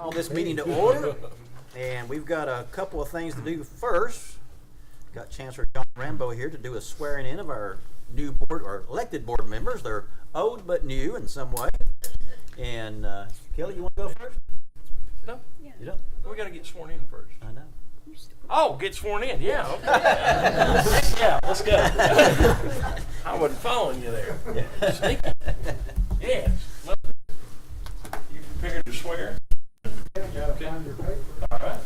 Call this meeting to order, and we've got a couple of things to do first. Got Chancellor John Rambo here to do a swearing in of our new board or elected board members. They're old but new in some way. And Kelly, you want to go first? No, you don't. we got to get sworn in first. I know. Oh, get sworn in, yeah. Okay. Yeah, let's go. I wasn't following you there. Yeah. Sneaky. Yes. Well, you prepared to swear? Okay. All right.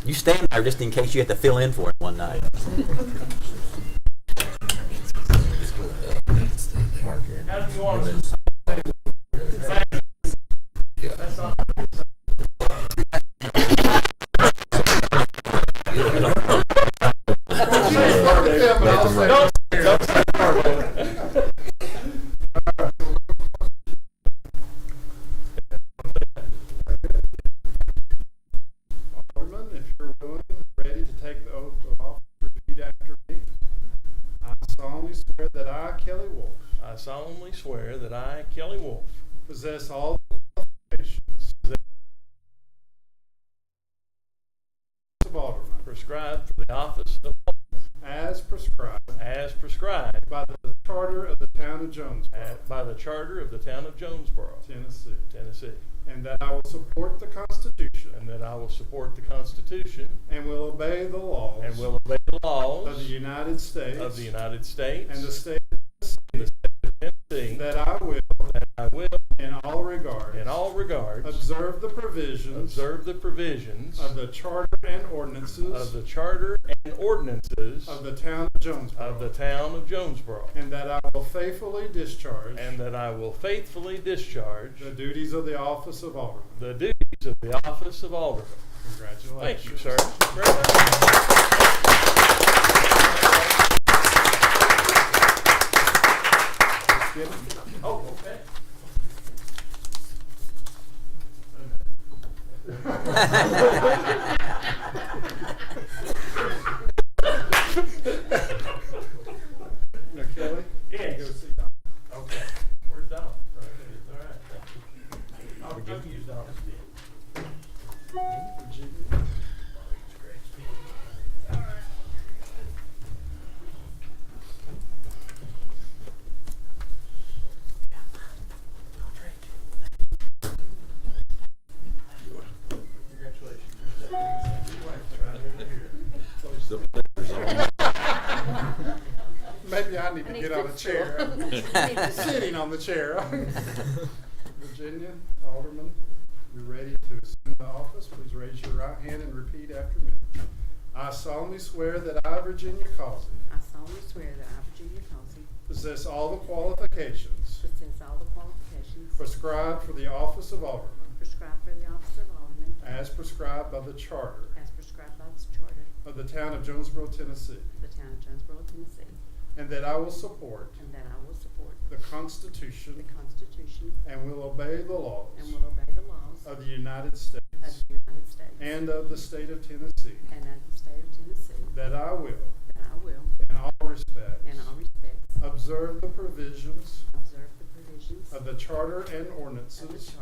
You stand there just in case you have to fill in for it one night. How do you want to? That's not. Alderman, if you're willing, ready to take the oath of office, repeat after me. I solemnly swear that I, Kelly Wolf, I solemnly swear that I, Kelly Wolf, possess all the qualifications of Alderman prescribed for the office of as prescribed by the Charter of the Town of Jonesborough, by the Charter of the Town of Jonesborough, Tennessee, and that I will support the Constitution and that I will support the Constitution and will obey the laws and will obey the laws of the United States of the United States and the state of Tennessee, that I will, in all regards, observe the provisions of the Charter and ordinances of the Charter and ordinances of the Town of Jonesborough, and that I will faithfully discharge the duties of the office of Alderman. Congratulations. Thank you, sir. Oh, okay. Now, Kelly? Yes. Go see Don. Okay. Where's Don? Right there. All right. Thank you. I'll use Don's pen. Virginia. Maybe I need to get on a chair. Sitting on the chair. Virginia, Alderman, you're ready to assume the office. Please raise your right hand and repeat after me. I solemnly swear that I, Virginia Causey, I solemnly swear that I, Virginia Causey, possess all the qualifications possess all the qualifications prescribed for the office of Alderman, prescribed for the office of Alderman, as prescribed by the Charter as prescribed by the Charter of the Town of Jonesborough, Tennessee, of the Town of Jonesborough, Tennessee, and that I will support and that I will support the Constitution the Constitution and will obey the laws and will obey the laws of the United States of the United States and of the state of Tennessee, and of the state of Tennessee, that I will, in all respects, observe the provisions of the Charter and ordinances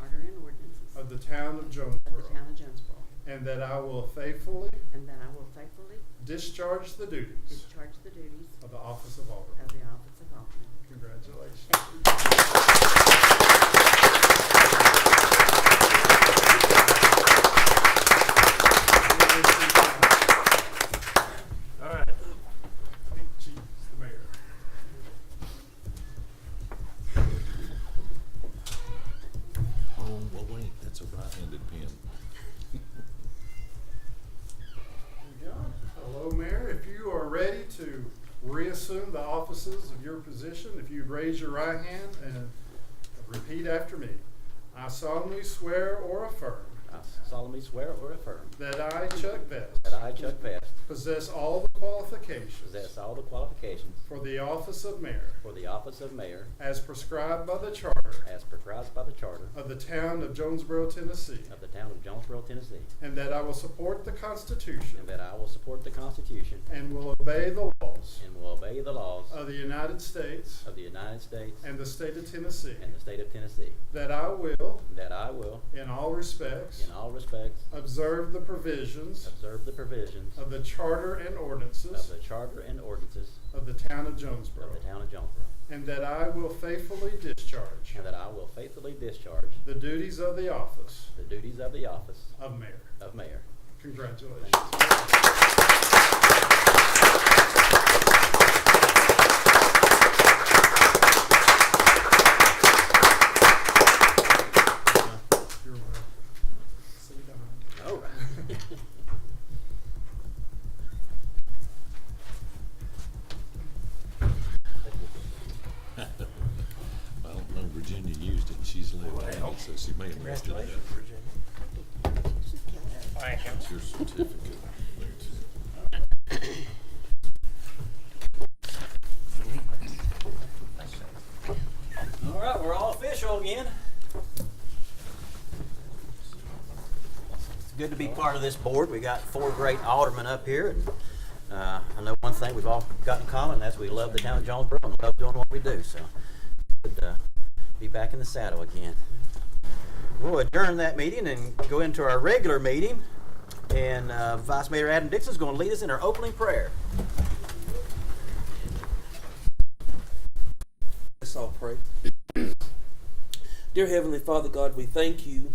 of the Town of Jonesborough, and that I will faithfully discharge the duties of the office of Alderman. Congratulations. All right. Chief, the mayor. Oh, well, wait, that's a right-handed pen. Hello, Mayor. If you are ready to reassume the offices of your position, if you'd raise your right hand and repeat after me. I solemnly swear or affirm I solemnly swear or affirm that I, Chuck Vest, that I, Chuck Vest, possess all the qualifications possess all the qualifications for the office of mayor for the office of mayor as prescribed by the charter as prescribed by the charter of the town of Jonesborough, Tennessee, of the town of Jonesborough, Tennessee, and that I will support the Constitution and that I will support the Constitution and will obey the laws and will obey the laws of the United States of the United States and the state of Tennessee, and the state of Tennessee, that I will, that I will, in all respects, in all respects, observe the provisions observe the provisions of the charter and of ordinances the charter and ordinances of the town of of Jonesborough, the town of Jonesborough, and that I will faithfully discharge and that I will faithfully discharge the duties of the office the duties of the office of mayor. of mayor. Congratulations. You're welcome. Sit down. All right. I don't know, Virginia used it, and she's lived in it, so she may have messed it up. Thank you. That's your certificate there too. All right, we're all official again. It's good to be part of this board. We got 4 great aldermen up here, and I know one thing we've all got in common, and that's we love the town of Jonesborough and love doing what we do. So, good to be back in the saddle again. We'll adjourn that meeting and go into our regular meeting, and Vice Mayor Adam Dixon is going to lead us in our opening prayer. Let's all pray. Dear Heavenly Father God, we thank you.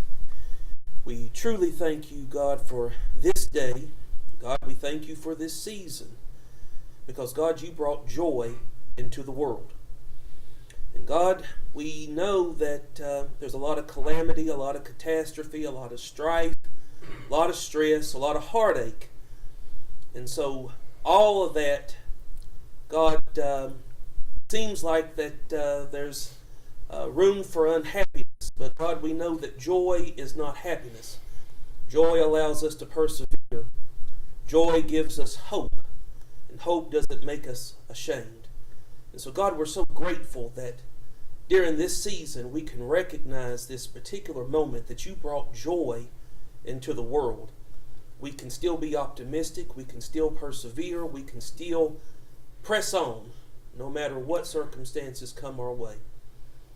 We truly thank you, God, for this day. God, we thank you for this season. Because, God, you brought joy into the world. And, God, we know that there's a lot of calamity, a lot of catastrophe, a lot of strife, a lot of stress, a lot of heartache. And so, all of that, God, seems like that there's room for unhappiness, but God, we know that joy is not happiness. Joy allows us to persevere. Joy gives us hope, and hope doesn't make us ashamed. And so, God, we're so grateful that during this season we can recognize this particular moment that you brought joy into the world. We can still be optimistic, we can still persevere, we can still press on, no matter what circumstances come our way.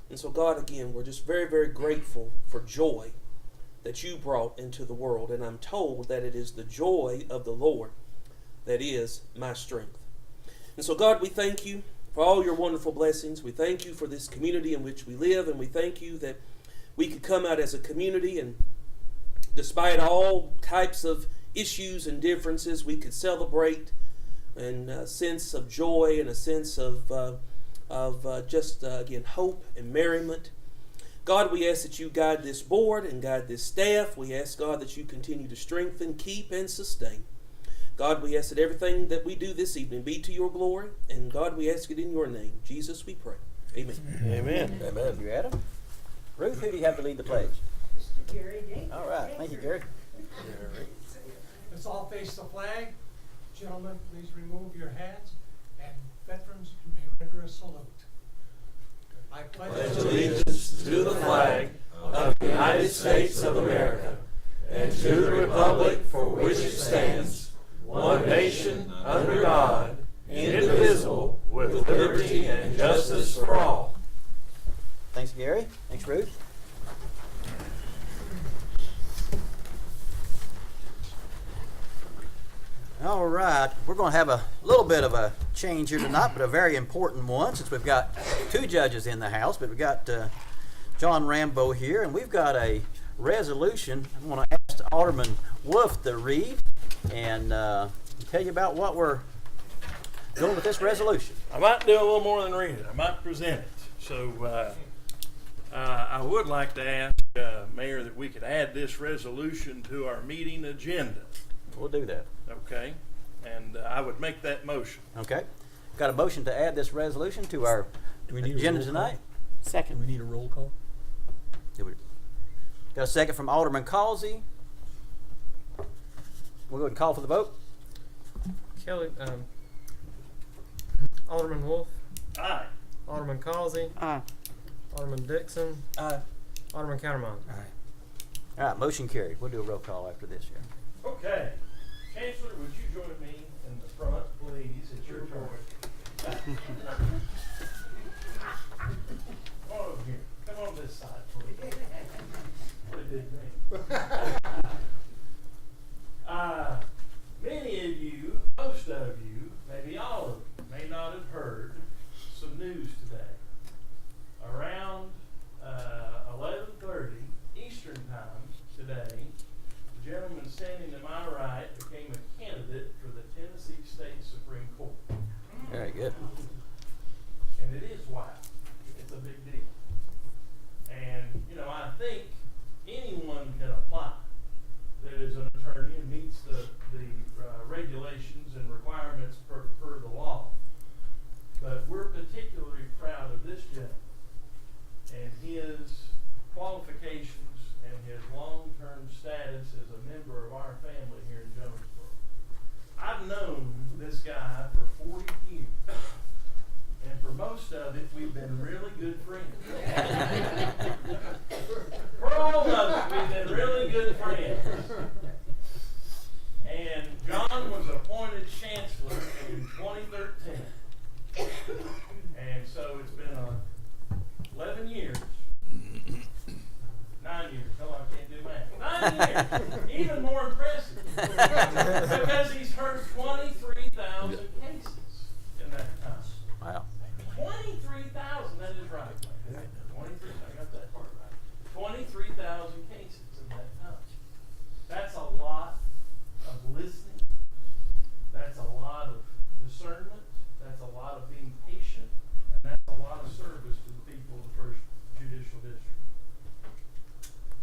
And so, God, again, we're just very, very grateful for joy that you brought into the world. And I'm told that it is the joy of the Lord that is my strength. And so, God, we thank you for all your wonderful blessings. We thank you for this community in which we live. And we thank you that we could come out as a community, and despite all types of issues and differences, we could celebrate and a sense of joy and a sense of again, hope and merriment. God, we ask that you guide this board and guide this staff. We ask, God, that you continue to strengthen, keep, and sustain. God, we ask that everything that we do this evening be to your glory. And God, we ask it in your name. Jesus, we pray. Amen. Amen. Thank you, Adam. Ruth, who do you have to lead the pledge? Mr. Gary Day. All right. Thank you, Gary. Let's all face the flag. Gentlemen, please remove your hats, and veterans, you may render a salute. I pledge Allegiance to the flag of the United States of America and to the republic for which it stands, one nation under God, indivisible, with liberty and justice for all. Thanks, Gary. Thanks, Ruth. All right, we're going to have a little bit of a change here tonight, but a very important one, since we've got 2 judges in the house. But we've got John Rambo here, and we've got a resolution. I'm going to ask Alderman Wolf to read and tell you about what we're doing with this resolution. I might do a little more than read it. I might present it. So I would like to ask Mayor that we could add this resolution to our meeting agenda. We'll do that. Okay, and I would make that motion. Okay. Got a motion to add this resolution to our Do we need a agenda roll tonight. Do we need a roll call? Got a second from Alderman Causey. We'll go ahead and call for the vote. Kelly, Alderman Wolf, Aye. Alderman Causey, Aye. Alderman Dixon, Aye. Alderman Countermine. All right, motion carried. We'll do a roll call after this here. Okay. Chancellor, would you join me in the front, please? It's your turn. Come on over here. Come on this side, please. What a big name. Many of you, most of you, maybe all of you, may not have heard some news today. Around 11:30 Eastern Time today, the gentleman standing to my right became a candidate for the Tennessee State Supreme Court. Very good. And it is wild. It's a big deal. And, you know, I think anyone can apply that is an attorney and meets the regulations and requirements per the law. But we're particularly proud of this gentleman and his qualifications and his long-term status as a member of our family here in Jonesborough. I've known this guy for 40 years. And for most of it, we've been really good friends. For all of it, we've been really good friends. And John was appointed chancellor in 2013. And so it's been 11 years. 9 years. Oh, I can't do math. 9 years. Even more impressive. Because he's heard 23,000 cases in that time. Wow. 23,000, that is right. 23, I got that part right. 23,000 cases in that time. That's a lot of listening. That's a lot of discernment. That's a lot of being patient. And that's a lot of service to the people of the First Judicial District.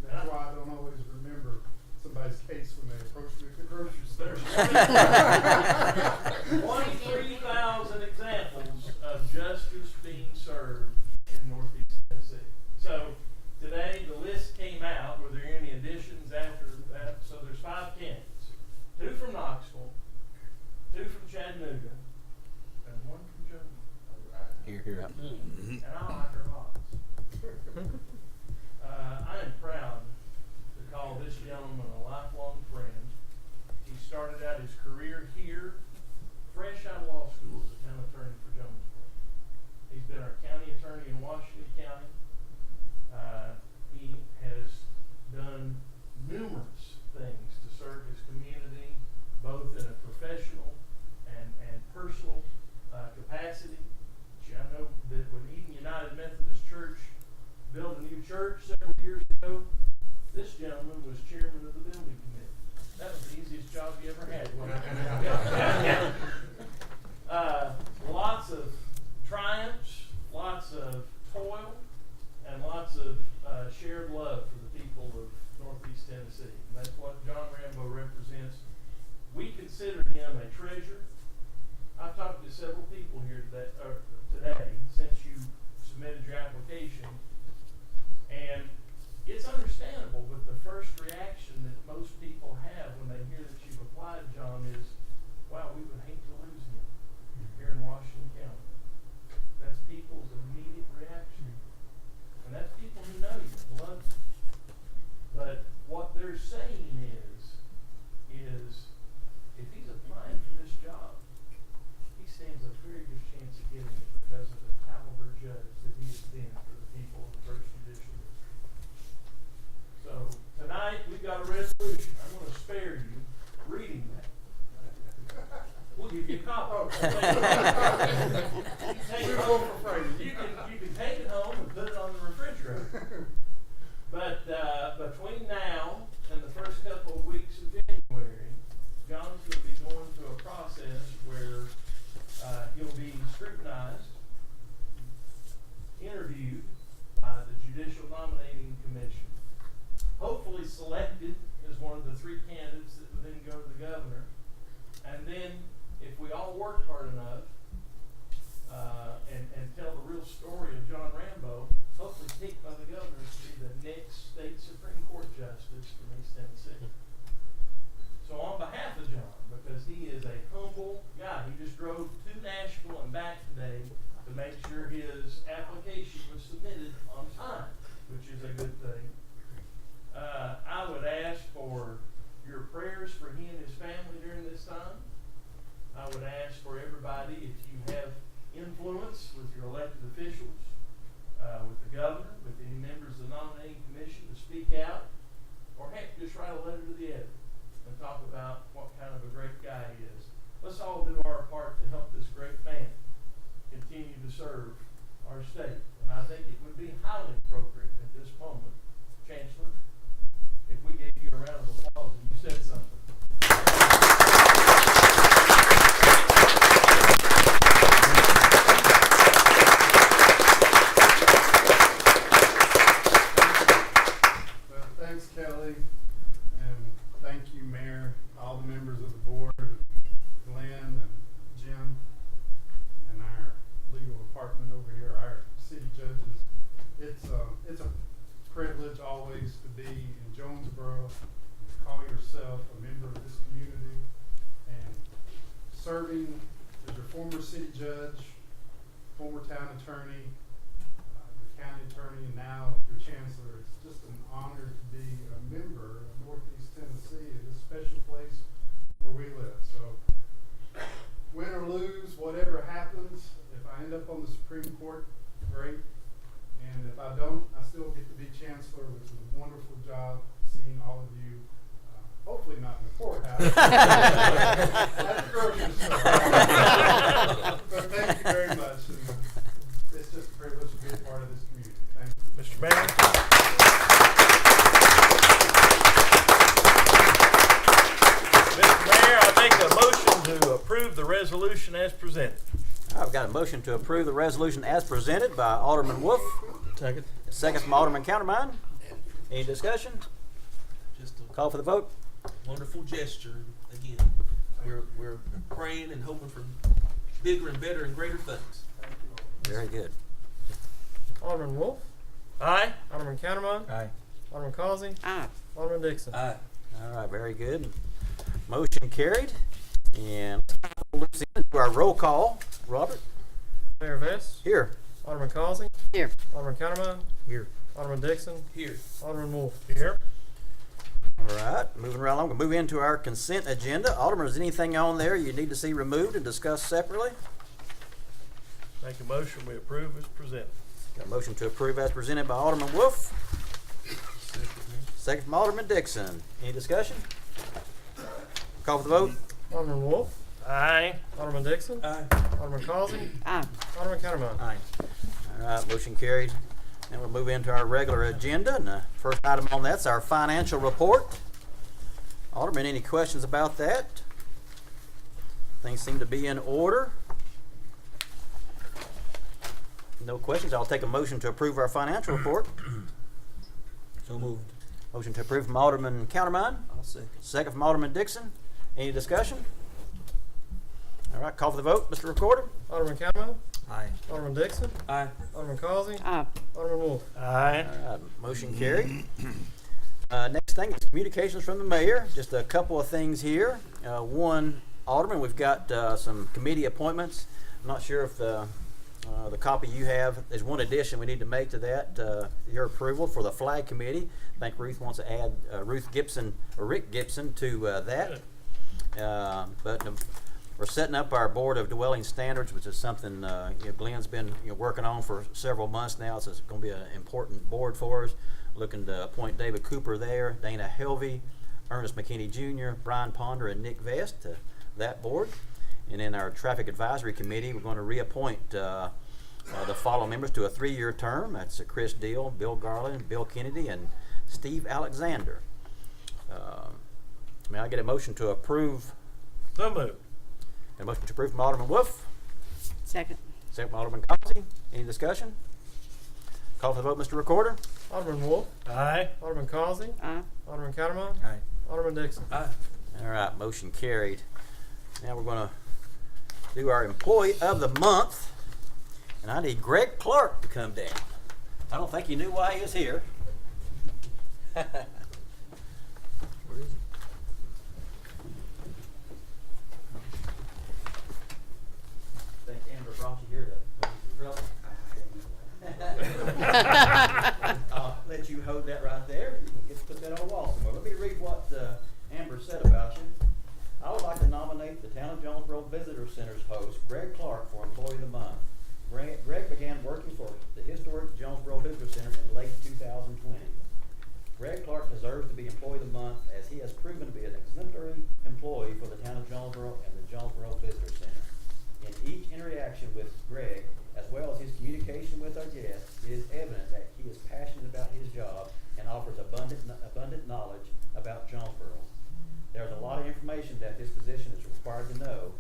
That's why I don't always remember somebody's case when they approach me at the grocery store. There's 23,000 examples of justice being served in Northeast Tennessee. So today the list came out. Were there any additions after that? So there's 5 candidates. 2 from Knoxville, 2 from Chattanooga, and 1 from Jonesborough. Here, here. And I like her odds. I am proud to call this gentleman a lifelong friend. He started out his career here, fresh out of law school as a town attorney for Jonesborough. He's been our county attorney in Washington County. He has done numerous things to serve his community, both in a professional and personal capacity. I know that when Eden United Methodist Church built a new church several years ago, this gentleman was chairman of the building committee. That was the easiest job you ever had. Lots of triumphs, lots of toil, and lots of shared love for the people of Northeast Tennessee. And that's what John Rambo represents. We consider him a treasure. I've talked to several people here today since you submitted your application, and it's understandable, but the first reaction that most people have when they hear that you've applied, John, is, wow, we would hate to lose him here in Washington County. That's people's immediate reaction. And that's people who know you and love you. But what they're saying is if he's applying for this job, he stands a very good chance of getting it because of the caliber judge that he has been for the people of the First Judicial District. So tonight we've got a resolution. I'm going to spare you reading that. We'll give you a copy. You can take it home and put it on the refrigerator. But between now and the first couple of weeks of January, John's going to be going through a process where he'll be scrutinized, interviewed by the Judicial Nominating Commission, hopefully selected as one of the 3 candidates that would then go to the governor, and then if we all work hard enough and tell the real story of John Rambo, hopefully picked by the governor to be the next state Supreme Court justice from East Tennessee. So on behalf of privilege always to be in Jonesborough, to call yourself a member of this community, and serving as your former city judge, former town attorney, your county attorney, and now your chancellor. It's just an honor to be a member of Northeast Tennessee, this special place where we live. So, win or lose, whatever happens, if I end up on the Supreme Court, great. And if I don't, I still get to be chancellor, which is a wonderful job seeing all of you. Hopefully not in the courthouse. At the grocery store. But thank you very much. And it's just a privilege to be a part of this community. Thank you. Mr. Mayor. Mr. Mayor, I make a motion to approve the resolution as presented. I've got a motion to approve the resolution as presented by Alderman Wolf. Second. Second from Alderman Countermine. Any discussion? Just a Call for the vote. wonderful gesture. Again, we're praying and hoping for bigger and better and greater things. Very good. Alderman Wolf. Aye. Alderman Countermine. Aye. Alderman Causey. Aye. Alderman Dixon. Aye. All right, very good. Motion carried. And let's into our roll call. Robert? Mayor Vest. Here. Alderman Causey. Here. Alderman Countermine. Here. Alderman Dixon. Here. Alderman Wolf. Here. All right, moving right along. We'll move into our consent agenda. Alderman, is anything on there you need to see removed and discussed separately? Make a motion we approve as presented. Got a motion to approve as presented by Alderman Wolf. Second from Alderman Dixon. Any discussion? Call for the vote. Alderman Wolf. Aye. Alderman Dixon. Aye. Alderman Causey. Aye. Alderman Countermine. Aye. All right, motion carried. Now we'll move into our regular agenda, and the first item on that's our financial report. Alderman, any questions about that? Things seem to be in order. No questions. I'll take a motion to approve our financial report. So moved. Motion to approve from Alderman Countermine. I'll second. Second from Alderman Dixon. Any discussion? All right, call for the vote. Mr. Recorder? Alderman Countermine. Aye. Alderman Dixon. Aye. Alderman Causey. Aye. Alderman Wolf. Aye. All right, motion carried. Next thing is communications from the mayor. Just a couple of things here. One, Alderman, we've got some committee appointments. I'm not sure if the copy you have, there's one addition we need to make to that, your approval for the flag committee. I think Ruth wants to add Rick Gibson to that. But we're setting up our Board of Dwelling Standards, which is something Glenn's been working on for several months now. So it's going to be an important board for us. Looking to appoint David Cooper there, Dana Helvey, Ernest McKinney Jr., Brian Ponder, and Nick Vest to that board. And in our Traffic Advisory Committee, we're going to reappoint the following members to a 3-year term. That's Chris Deal, Bill Garland, Bill Kennedy, and Steve Alexander. May I get a motion to approve? So moved. A motion to approve from Alderman Wolf. Second. Second from Alderman Causey. Any discussion? Call for the vote, Mr. Recorder. Alderman Wolf. Aye. Alderman Causey. Aye. Alderman Countermine. Aye. Alderman Dixon. Aye. All right, motion carried. Now we're going to do our Employee of the Month. And I need Greg Clark to come down. I don't think you knew why he was here. Where is he? I think Amber brought you here to put you in trouble. I'll let you hold that right there. You can get to put that on the wall somewhere. Let me read what Amber said about you. I would like to nominate the Town of Jonesborough Visitor Center's host, Greg Clark, for Employee of the Month. Greg began working for the historic Jonesborough Visitor Center in late 2020. Greg Clark deserves to be Employee of the Month as he has proven to be an exemplary employee for the Town of Jonesborough and the Jonesborough Visitor Center. In each interaction with Greg, as well as his communication with our guests, it is evident that he is passionate about his job and offers abundant knowledge about Jonesborough. There's a lot of information that this position is required to know.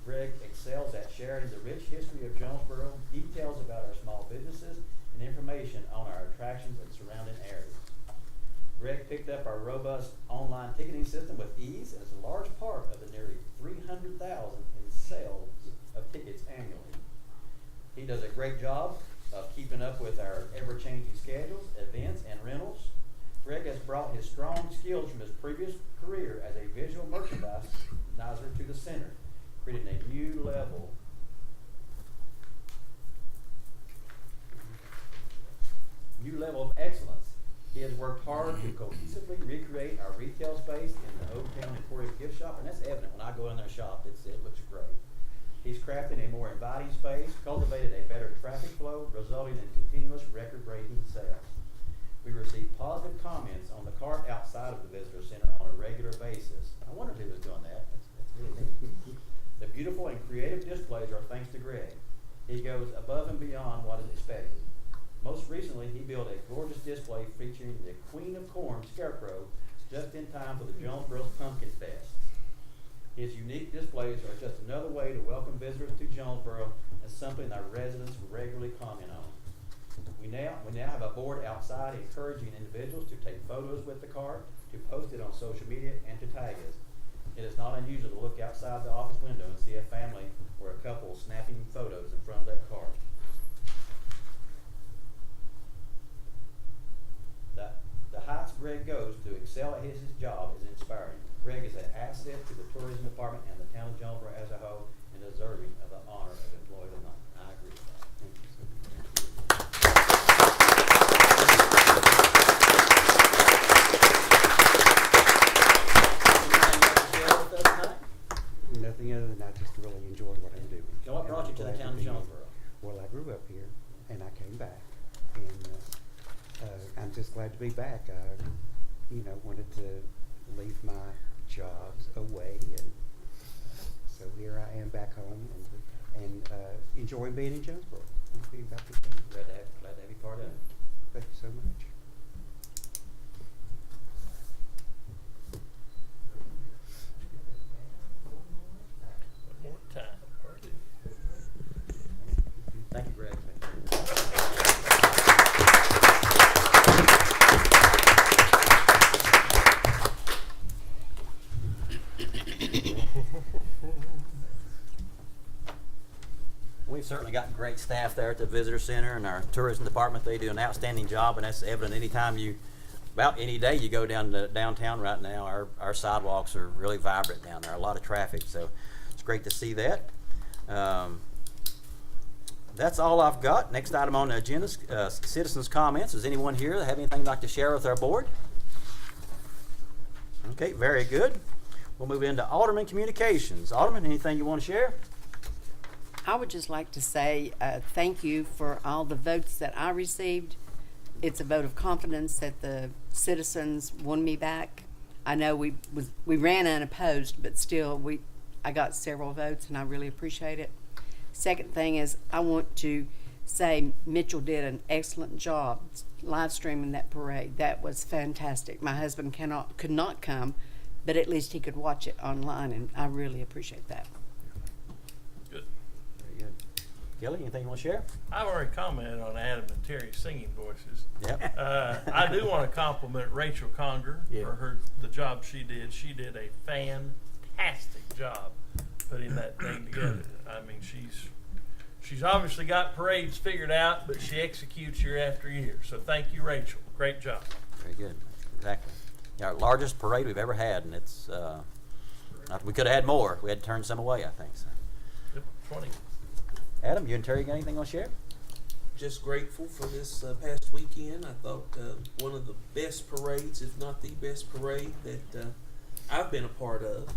Greg excels at sharing the rich history of Jonesborough, details about our small businesses, and information on our attractions and surrounding areas. Greg picked up our robust online ticketing system with ease and is a large part of the nearly 300,000 in sales of tickets annually. He does a great job of keeping up with our ever-changing schedules, events, and rentals. his strong skills from his previous career as a visual merchandiser to the center, creating a new level of excellence. He has worked hard to cohesively recreate our retail space in the Old Town Emporium gift shop, and that's evident when I go in their shop. It looks great. He's crafted a more inviting space, cultivated a better traffic flow, resulting in continuous record-breaking sales. We receive positive comments on the cart outside of the visitor center on a regular basis. I wondered who was doing that. That's really neat. The beautiful and creative displays are thanks to Greg. He goes above and beyond what is expected. Most recently, he built a gorgeous display featuring the Queen of Corn scarecrow just in time for the Jonesborough Pumpkin Fest. His unique displays are just another way to welcome visitors to Jonesborough and something our residents regularly comment on. We now have a board outside encouraging individuals to take photos with the cart, to post it on social media, and to tag us. It is not unusual to look outside the office window and see a family or a couple snapping photos in front of that cart. The heights Greg goes to excel at his job is inspiring. Greg is an asset to the tourism department and the town of Jonesborough as a whole, and deserving of the honor of Employee of the Month. I agree with that. Thank you, sir. Nothing other than I just really enjoy what I'm doing. So what brought you to the town of Jonesborough? Well, I grew up here, and I came back, and I'm just glad to be back. I, wanted to leave my jobs away, and so here I am back home, and enjoying being in Jonesborough. And being back in Jonesborough. Glad to have you part of it. Thank you so much. One more time. Thank you, Greg. We've certainly got great staff there at the visitor center and our tourism department. They do an outstanding job, and that's evident anytime about any day you go down to downtown right now. Our sidewalks are really vibrant down there, a lot of traffic, so it's great to see that. That's all I've got. Next item on the agenda is citizens' comments. Does anyone here have anything they'd like to share with our board? Okay, very good. We'll move into Alderman Communications. Alderman, anything you want to share? I would just like to say thank you for all the votes that I received. It's a vote of confidence that the citizens won me back. I know we ran unopposed, but still I got several votes, and I really appreciate it. Second thing is I want to say Mitchell did an excellent job live streaming that parade. That was fantastic. My husband could not come, but at least he could watch it online, and I really appreciate that. Good. Very good. Kelly, anything you want to share? I've already commented on Adam and Terry's singing voices. Yep. I do want to compliment Rachel Conger for the job she did. She did a fantastic job putting that thing together. I mean, she's obviously got parades figured out, but she executes year after year. So thank you, Rachel. Great job. Very good. Exactly. Yeah, our largest parade we've ever had, and it's we could have had more. We had to turn some away, I think. So. Yep, 20. Adam, you and Terry got anything you want to share? Just grateful for this past weekend. I thought one of the best parades, if not the best parade that I've been a part of.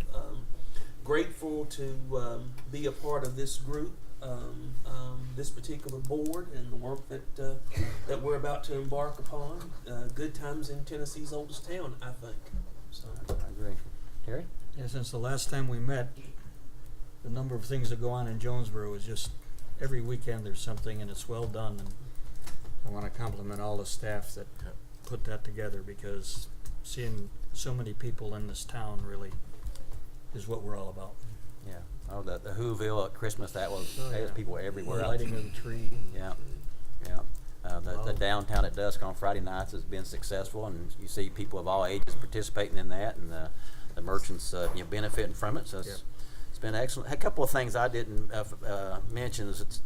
Grateful to be a part of this group, this particular board, and the work that we're about to embark upon. Good times in Tennessee's oldest town, I think. So. I agree. Terry? Yeah, since the last time we met, the number of things that go on in Jonesborough is just every weekend there's something, and it's well done. And I want to compliment all the staff that put that together, because seeing so many people in this town really is what we're all about. Yeah. Oh, the Whoville at Christmas, that was people everywhere. Lighting of the tree. Yeah. Yeah. The downtown at dusk on Friday nights has been successful, and you see people of all ages participating in that, and the merchants benefiting from it. So it's been excellent. A couple of things I didn't mention is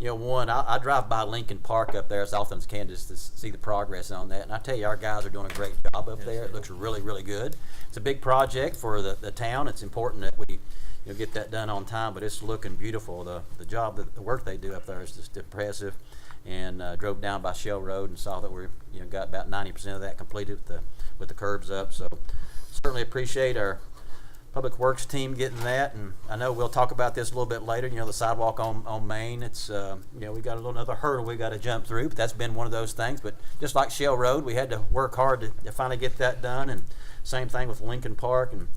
you know, one, I drive by Lincoln Park up there as often as I can just to see the progress on that. And I tell you, our guys are doing a great job up there. It looks really, really good. It's a big project for the town. It's important that we get that done on time, but it's looking beautiful. The job, the work they do up there is just impressive. And drove down by Shell Road and saw that we're got about 90% of that completed with the curbs up. So certainly appreciate our Public Works team getting that, and I know we'll talk about this a little bit later. The sidewalk on Main, it's we got another hurdle we got to jump through, but that's been one of those things. But just like Shell Road, we had to work hard to finally get that done, and same thing with Lincoln Park, and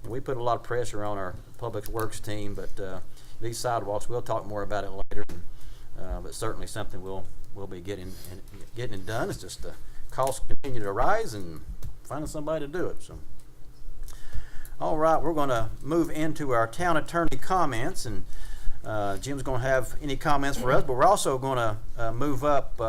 we put a lot of pressure on our Public Works team. But these sidewalks, we'll talk more about it later, but certainly something we'll be getting it done. It's just the costs continue to rise and finding somebody to do it. So. All right, we're going to move into our town attorney comments, and Jim's going to have any comments for us, but we're also going to move up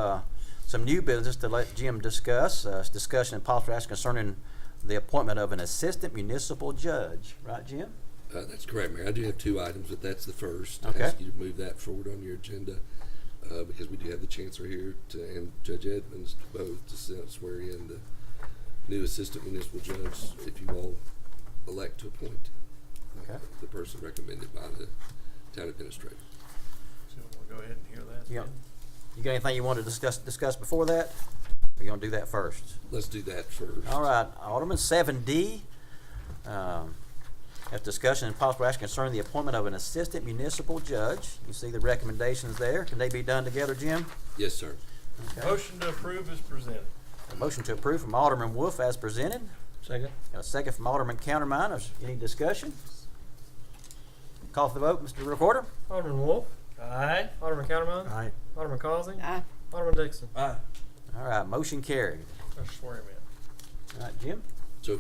some new business to let Jim discuss. Discussion and possible action concerning the appointment of an assistant municipal judge. Right, Jim? That's correct, Mayor. I do have 2 items, but that's the first. Okay. I ask you to move that forward on your agenda because we do have the chancellor here and Judge Edmonds both to swear in the new assistant municipal judge if you all elect to appoint the person recommended by the town administrator. So we'll go ahead and hear that. Yeah. You got anything you want to discuss before that? We're going to do that first. Let's do that first. All right, Alderman 7D. Have discussion and possible action concerning the appointment of an assistant municipal judge. You see the recommendations there. Can they be done together, Jim? Yes, sir. Okay. Motion to approve is presented. A motion to approve from Alderman Wolf as presented. Second. Got a second from Alderman Countermine. Is any discussion? Call for the vote, Mr. Recorder. Alderman Wolf. Aye. Alderman Countermine. Aye. Alderman Causey. Aye. Alderman Dixon. Aye. All right, motion carried. I swear him in. All right, Jim. So,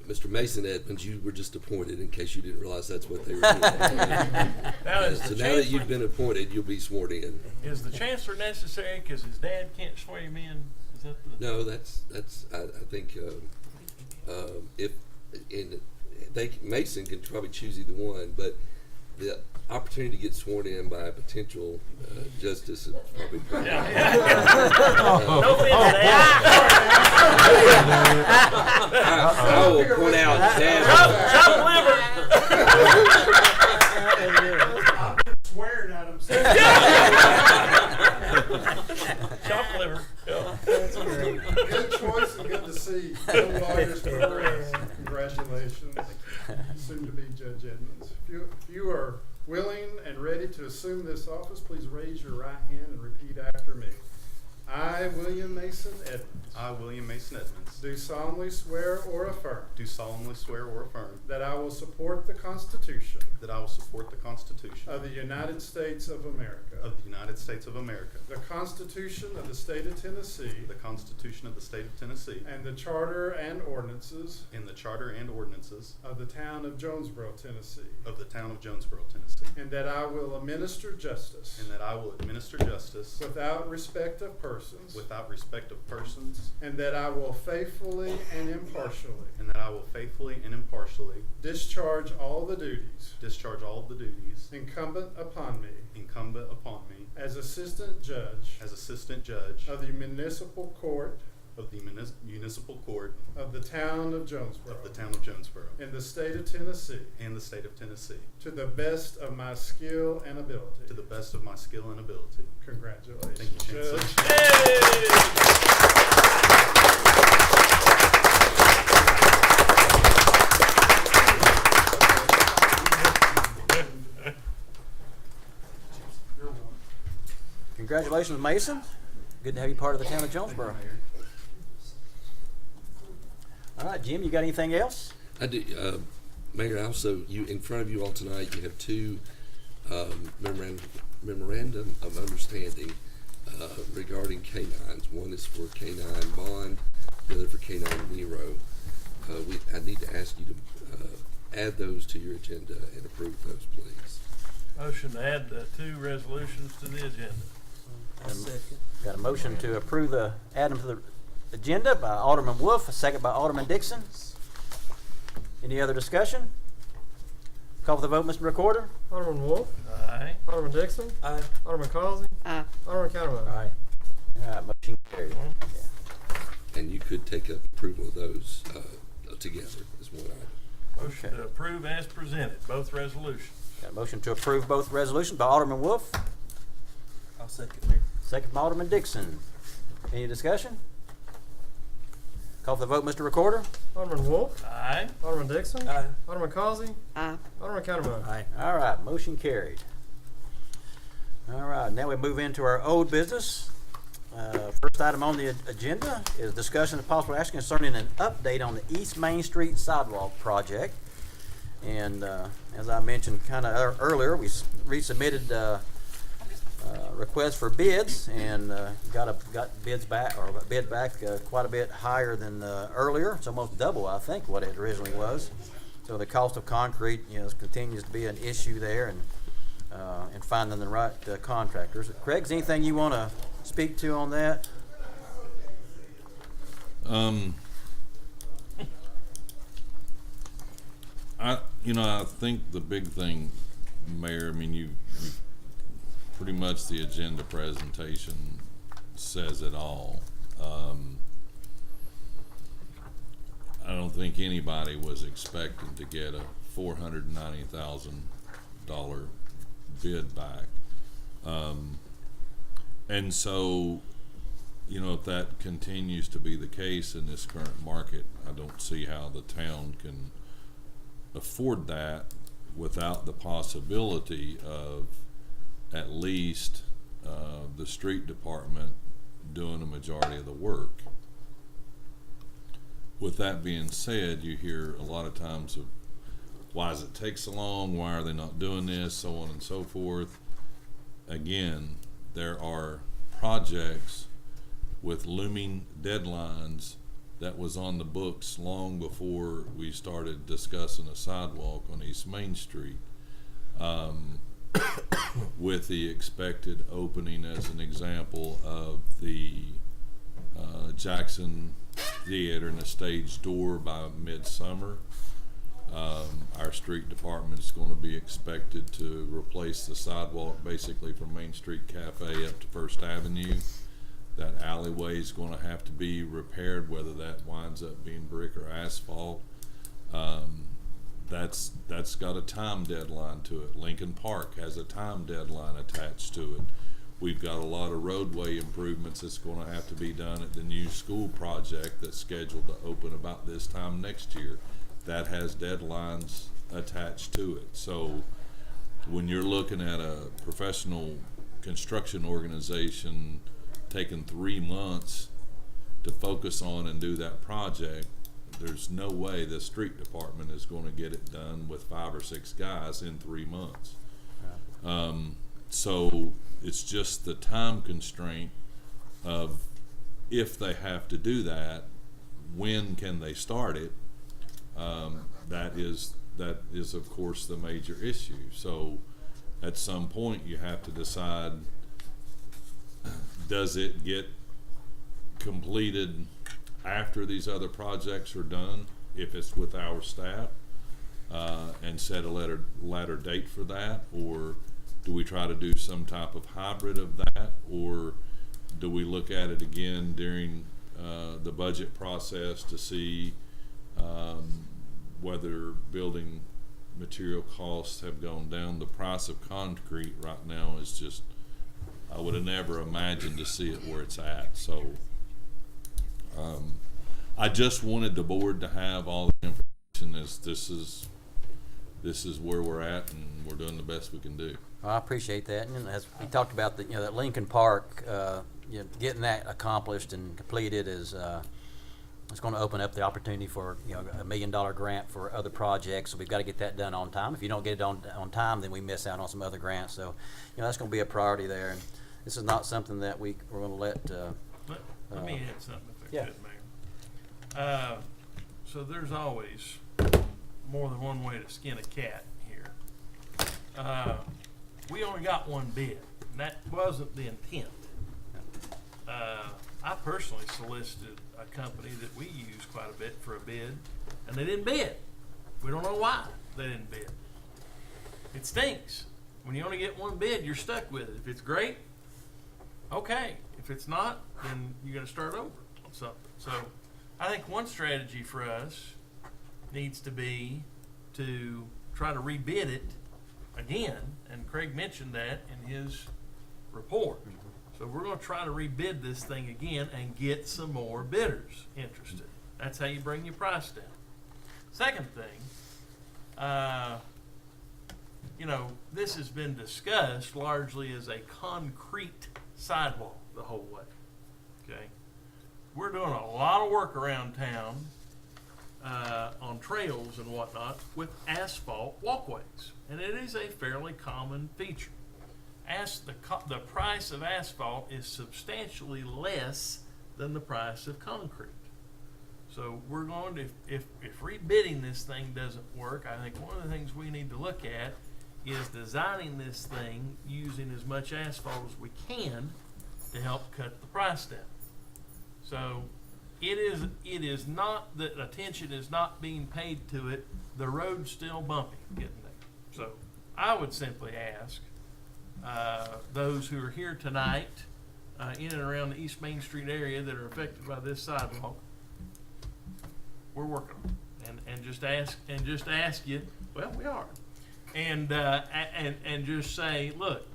Mr. Mason Edmonds, you were just appointed in case you didn't realize that's what they were doing. Now, is So the now that you've chancellor, been appointed, you'll be sworn in. is the chancellor necessary because his dad can't swear him in? Is that the? No, that's I think if Mason can probably choose either one, but the opportunity to get sworn in by a potential justice is probably No offense to that. I will point out that Swearing at him. Chop liver. Yeah. Good choice and good to see. No lawyers progress. Congratulations. Soon to be Judge Edmonds. If you are willing and ready to assume this office, please raise your right hand and repeat after me. I, William Mason Edmonds. I, William Mason Edmonds, Do solemnly swear or affirm do solemnly swear or affirm that I will support the Constitution that I will support the Constitution of the United States of America, of the United States of America, the Constitution of the State of Tennessee, the Constitution of the State of Tennessee, and the Charter and ordinances and the Charter and ordinances of the town of Jonesborough, Tennessee, of the town of Jonesborough, Tennessee, and that I will administer justice and that I will administer justice without respect of persons, without respect of persons, and that I will faithfully and impartially and that I will faithfully and impartially discharge all the duties discharge all of the duties incumbent upon me incumbent upon me as Assistant Judge as Assistant Judge of the Municipal Court of the Municipal Court of the town of Jonesborough of the town of Jonesborough in the state of Tennessee and the state of Tennessee, to the best of my skill and ability. to the best of my skill and ability. Congratulations, Thank you, Chancellor. Judge. Congratulations, Mason. Good to have you part of the town of Jonesborough. All right, Jim, you got anything else? I do, Mayor. Also, you in front of you all tonight, you have 2 memorandum of understanding regarding canines. One is for Canine Bond, the other for Canine Nero. I need to ask you to add those to your agenda and approve those, please. Motion to add the 2 resolutions to the agenda. Got a motion to approve add them to the agenda by Alderman Wolf, a second by Alderman Dixon. Any other discussion? Call for the vote, Mr. Recorder. Alderman Wolf. Aye. Alderman Dixon. Aye. Alderman Causey. Aye. Alderman Counterman. Aye. All right, motion carried. And you could take up approval of those together as one item. Motion Okay. to approve as presented, both resolutions. Got a motion to approve both resolutions by Alderman Wolf, I'll second, Mayor. second by Alderman Dixon. Any discussion? Call for the vote, Mr. Recorder. Alderman Wolf. Aye. Alderman Dixon. Aye. Alderman Causey. Aye. Alderman Counterman. Aye. All right, motion carried. All right, now we move into our old business. First item on the agenda is discussion of possible action concerning an update on the East Main Street sidewalk project. And as I mentioned kind of earlier, we resubmitted requests for bids and got bids back, or a bid back quite a bit higher than earlier. It's almost double, I think, what it originally was. So the cost of concrete, continues to be an issue there, and finding the right contractors. Craig, is anything you want to speak to on that? I think the big thing, Mayor, you pretty much the agenda presentation says it all. I don't think anybody was expecting to get a $490,000 bid back. And so, if that continues to be the case in this current market, I don't see how the town can afford that without the possibility of at least the street department doing a majority of the work. With that being said, you hear a lot of times of why does it take so long, why are they not doing this, so on and so forth. Again, there are projects with looming deadlines that was on the books long before we started discussing a sidewalk on East Main Street, with the expected opening, as an example, of the Jackson Theater and the stage door by midsummer. Our street department is going to be expected to replace the sidewalk basically from Main Street Cafe up to First Avenue. That alleyway is going to have to be repaired, whether that winds up being brick or asphalt. That's got a time deadline to it. Lincoln Park has a time deadline attached to it. We've got a lot of roadway improvements that's going to have to be done at the new school project that's scheduled to open about this time next year. That has deadlines attached to it. So when you're looking at a professional construction organization taking 3 months to focus on and do that project, there's no way the street department is going to get it done with 5 or 6 guys in 3 months. So it's just the time constraint of, if they have to do that, when can they start it? That is of course the major issue. So at some point you have to decide, does it get completed after these other projects are done, if it's with our staff, and set a latter date for that, or do we try to do some type of hybrid of that, or do we look at it again during the budget process to see whether building material costs have gone down? The price of concrete right now is just, I would have never imagined to see it where it's at. So I just wanted the board to have all the information, as this is where we're at, and we're doing the best we can do. I appreciate that. And as we talked about, that Lincoln Park, getting that accomplished and completed is it's going to open up the opportunity for $1 million grant for other projects. So we've got to get that done on time. If you don't get it on time, then we miss out on some other grants. So that's going to be a priority there. And this is not something that we're going to let. Let me add something if I yeah. could, Mayor. So there's always more than one way to skin a cat here. We only got one bid, and that wasn't the intent. I personally solicited a company that we use quite a bit for a bid, and they didn't bid. We don't know why they didn't bid. It stinks. When you only get one bid, you're stuck with it. If it's great, okay. If it's not, then you got to start over on something. So I think one strategy for us needs to be to try to rebid it again, and Craig mentioned that in his report. So we're going to try to rebid this thing again and get some more bidders interested. That's how you bring your price down. Second thing, you know, this has been discussed largely as a concrete sidewalk the whole way. Okay, we're doing a lot of work around town on trails and whatnot with asphalt walkways, and it is a fairly common feature. The price of asphalt is substantially less than the price of concrete. So we're going to, if rebidding this thing doesn't work, I think one of the things we need to look at is designing this thing using as much asphalt as we can to help cut the price down. So it is not that attention is not being paid to it. The road's still bumpy getting there. So I would simply ask those who are here tonight in and around the East Main Street area that are affected by this sidewalk, we're working on it. And just ask you, well, we are. And just say, look,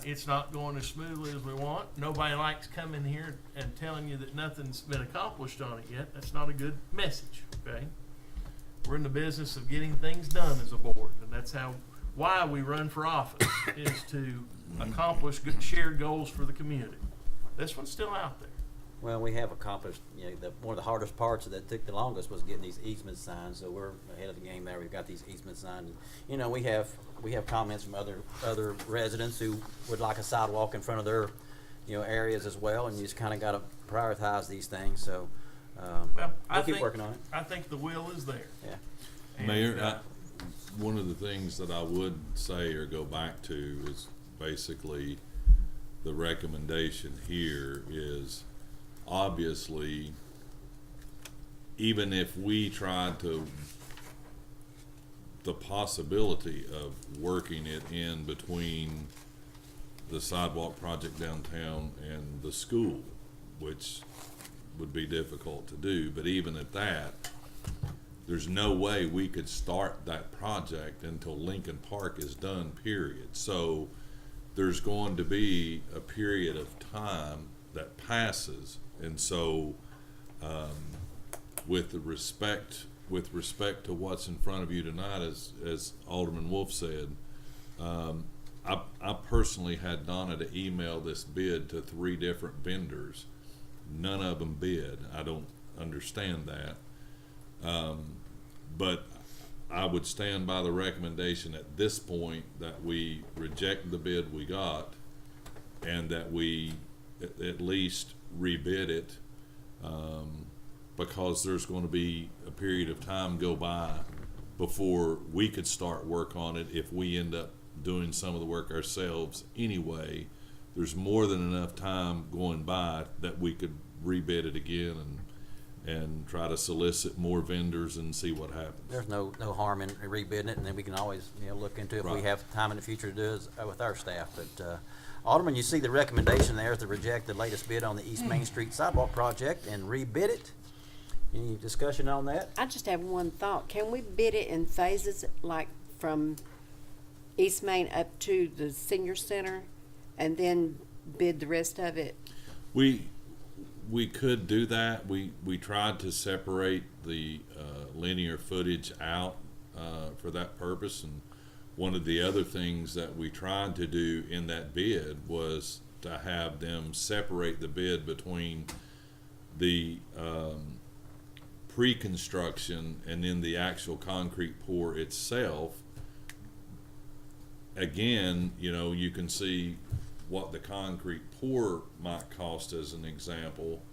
it's not going as smoothly as we want. Nobody likes coming here and telling you that nothing's been accomplished on it yet. That's not a good message, okay? We're in the business of getting things done as a board, and that's why we run for office, is to accomplish good shared goals for the community. This one's still out there. Well, we have accomplished, you know, one of the hardest parts that took the longest was getting these easement signs, so we're ahead of the game there. We've got these easement signs. You know, we have comments from other residents who would like a sidewalk in front of their, you know, areas as well, and you just kind of got to prioritize these things. So we'll keep working on it. I think the will is there. Yeah. And, Mayor, one of the things that I would say or go back to is basically the recommendation here is, obviously, even if we tried the possibility of working it in between the sidewalk project downtown and the school, which would be difficult to do, but even at that, there's no way we could start that project until Lincoln Park is done, period. So there's going to be a period of time that passes. And so, with respect to what's in front of you tonight, as Alderman Wolf said, I personally had Donna to email this bid to 3 different vendors. None of them bid. I don't understand that. But I would stand by the recommendation at this point that we reject the bid we got, and that we at least rebid it, because there's going to be a period of time go by before we could start work on it. If we end up doing some of the work ourselves anyway, there's more than enough time going by that we could rebid it again and try to solicit more vendors and see what happens. There's no harm in rebidding it, and then we can always, you know, look into it if we have time in the future to do it with our staff. But Alderman, you see the recommendation there is to reject the latest bid on the East Main Street sidewalk project and rebid it. Any discussion on that? I just have one thought. Can we bid it in phases, like from East Main up to the senior center, and then bid the rest of it? We could do that. We tried to separate the linear footage out for that purpose, and one of the other things that we tried to do in that bid was to have them separate the bid between the pre-construction and then the actual concrete pour itself. Again, you know, you can see what the concrete pour might cost as an example,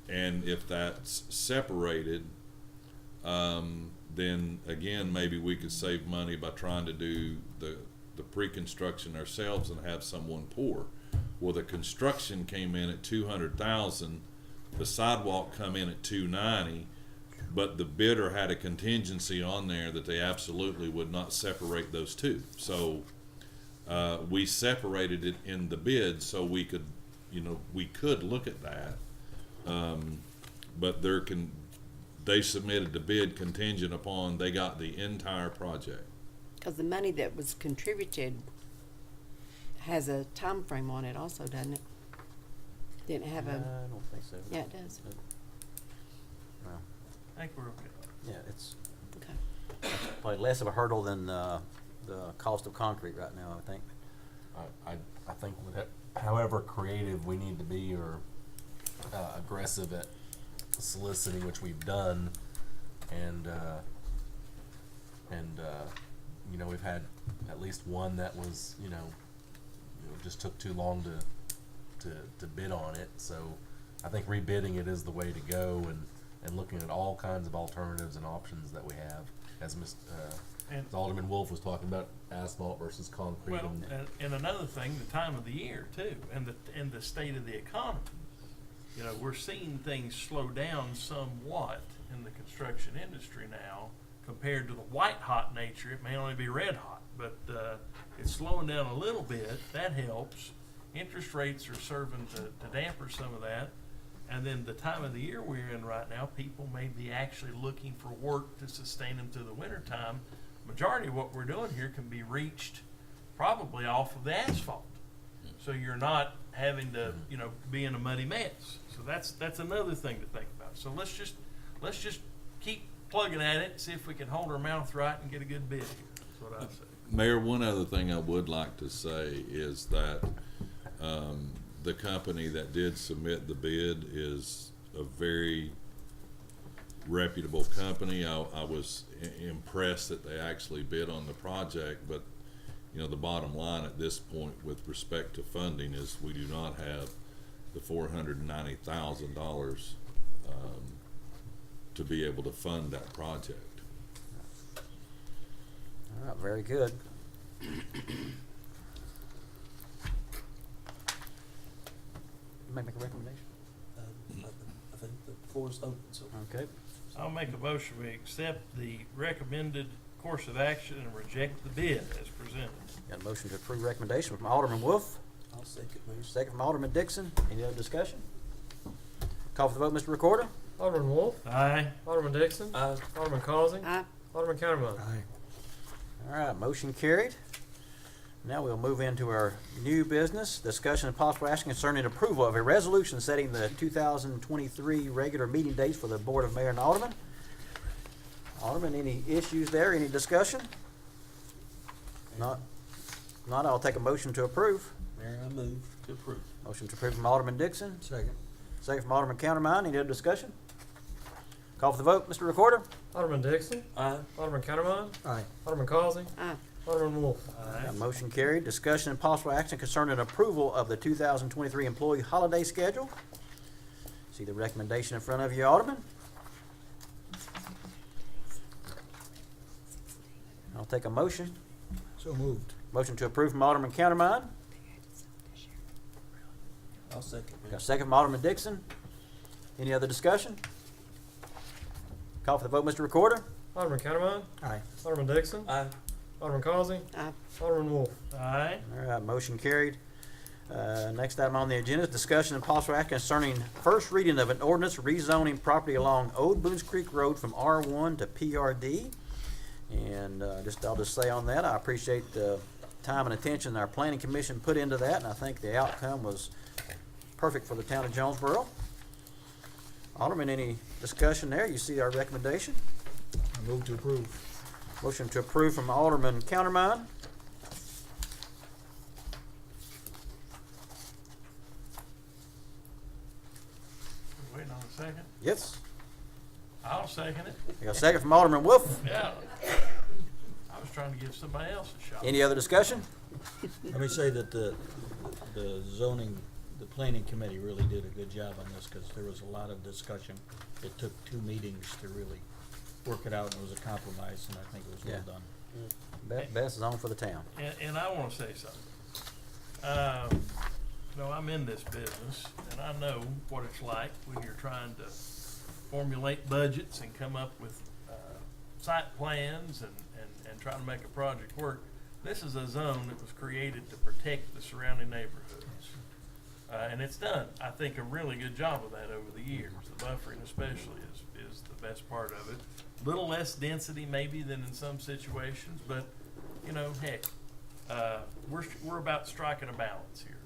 and if that's separated, then again maybe we could save money by trying to do the pre-construction ourselves and have someone pour. Well, the construction came in at $200,000, the sidewalk come in at $290. but the bidder had a contingency on there that they absolutely would not separate those two. So we separated it in the bid so we could, we could look at that. But they submitted the bid contingent upon they got the entire project. Because the money that was contributed has a time frame on it also, doesn't it? Didn't have I a, don't think so. yeah, it does. No. I think we're okay. Yeah, it's Okay. probably less of a hurdle than the cost of concrete right now, I think. I think however creative we need to be or aggressive at soliciting, which we've done, and we've had at least one that was just took too long to bid on it. So I think rebidding it is the way to go, and looking at all kinds of alternatives and options that we have, as And- Alderman Wolf was talking about asphalt versus concrete. Well, and another thing, the time of the year too, and the state of the economy. We're seeing things slow down somewhat in the construction industry now compared to the white hot nature. It may only be red hot, but it's slowing down a little bit. That helps. Interest rates are serving to damper some of that. And then the time of the year we're in right now, people may be actually looking for work to sustain them through the winter time. Majority of what we're doing here can be reached probably off of the asphalt. So you're not having to, be in a muddy mess. So that's another thing to think about. So let's just keep plugging at it, see if we can hold our mouth right and get a good bid here. That's what I say. Mayor, one other thing I would like to say is that the company that did submit the bid is a very reputable company. I was impressed that they actually bid on the project, but the bottom line at this point with respect to funding is we do not have the $490,000 to be able to fund that project. All right, very good. You might make a recommendation. I think the floor is open, so. Okay. I'll make a motion, we accept the recommended course of action and reject the bid as presented. Got a motion to approve recommendation from Alderman Wolf, I'll second, Mayor. second from Alderman Dixon. Any other discussion? Call for the vote, Mr. Recorder. Alderman Wolf. Aye. Alderman Dixon. Aye. Alderman Causey. Aye. Alderman Countermont. All right, motion carried. Now we'll move into our new business, discussion and possible action concerning approval of a resolution setting the 2023 regular meeting dates for the Board of Mayor and Aldermen. Alderman, any issues there, any discussion? Not, I'll take a motion to approve. Mayor, I move to approve. Motion to approve from Alderman Dixon, Second. second from Alderman Countermine. Any other discussion? Call for the vote, Mr. Recorder. Alderman Dixon. Aye. Alderman Countermont. Aye. Alderman Causey. Aye. Alderman Wolf. Aye. Got motion carried. Discussion and possible action concerning approval of the 2023 employee holiday schedule. See the recommendation in front of you, Alderman. I'll take a motion. So moved. Motion to approve from Alderman Countermine. I'll second, Mayor. Got a second from Alderman Dixon. Any other discussion? Call for the vote, Mr. Recorder. Alderman Countermont. Aye. Alderman Dixon. Aye. Alderman Causey. Aye. Alderman Wolf. Aye. All right, motion carried. Next item on the agenda is discussion and possible action concerning first reading of an ordinance rezoning property along Old Boones Creek Road from R1 to PRD. And I'll just say on that, I appreciate the time and attention our planning commission put into that, and I think the outcome was perfect for the town of Jonesborough. Alderman, any discussion there? You see our recommendation? I move to approve. Motion to approve from Alderman Countermine. Waiting on a second. Yes. I'll second it. I got a second from Alderman Wolf. Yeah. I was trying to give somebody else a shot. Any other discussion? Let me say that the zoning, the planning committee really did a good job on this because there was a lot of discussion. It took 2 meetings to really work it out, and it was a compromise, and I think it was well Yeah. done. Best is on for the town. And I want to say something. I'm in this business, and I know what it's like when you're trying to formulate budgets and come up with site plans and try to make a project work. This is a zone that was created to protect the surrounding neighborhoods. And it's done, I think, a really good job of that over the years. The buffering especially is the best part of it. Little less density maybe than in some situations, but, you know, heck, we're about striking a balance here.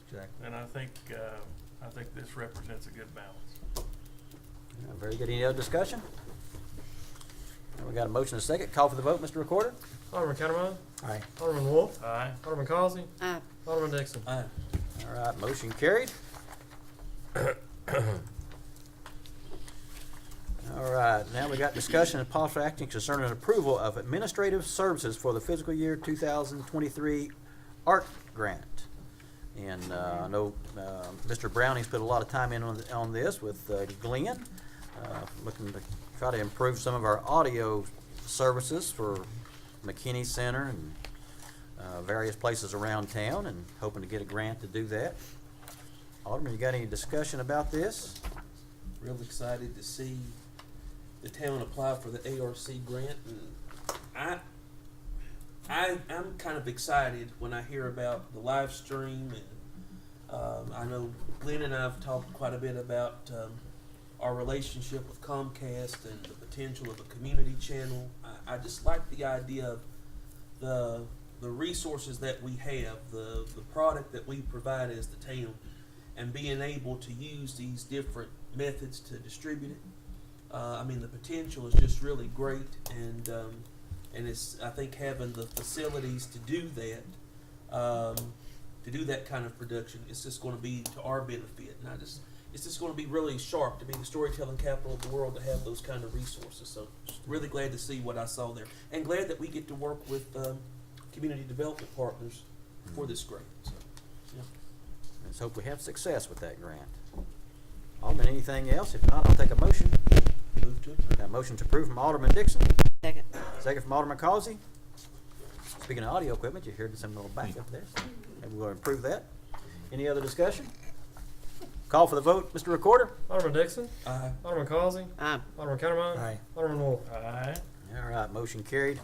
Exactly. And I think this represents a good balance. Yeah, very good. Any other discussion? We got a motion and a second. Call for the vote, Mr. Recorder. Alderman Cattermine. Aye. Alderman Wolf. Aye. Alderman Causey. Aye. Alderman Dixon. Aye. All right, motion carried. All right, now we got discussion and possible action concerning approval of administrative services for the fiscal year 2023 ARC grant. And I know Mr. Browning's put a lot of time in on this with Glenn, looking to try to improve some of our audio services for McKinney Center and various places around town, and hoping to get a grant to do that. Alderman, you got any discussion about this? Real excited to see the town apply for the ARC grant, and I'm kind of excited when I hear about the live stream, and I know Glenn and I have talked quite a bit about our relationship with Comcast and the potential of a community channel. I just like the idea of the resources that we have, the product that we provide as the town, and being able to use these different methods to distribute it. I mean, the potential is just really great, and it's, I think, having the facilities to do that kind of production, it's just going to be to our benefit, and it's just going to be really sharp to be the storytelling capital of the world to have those kind of resources. So, really glad to see what I saw there, and glad that we get to work with community development partners for this grant. So, yeah. Let's hope we have success with that grant. Alderman, anything else? If not, I'll take a motion. Move to it. Got a motion to approve from Alderman Dixon. Second. Second from Alderman Causey. Speaking of audio equipment, you heard some little backup there. So maybe we'll improve that. Any other discussion? Call for the vote, Mr. Recorder. Alderman Dixon. Aye. Alderman Causey. Aye. Alderman Cattermine. Aye. Alderman Wolf. Aye. All right, motion carried.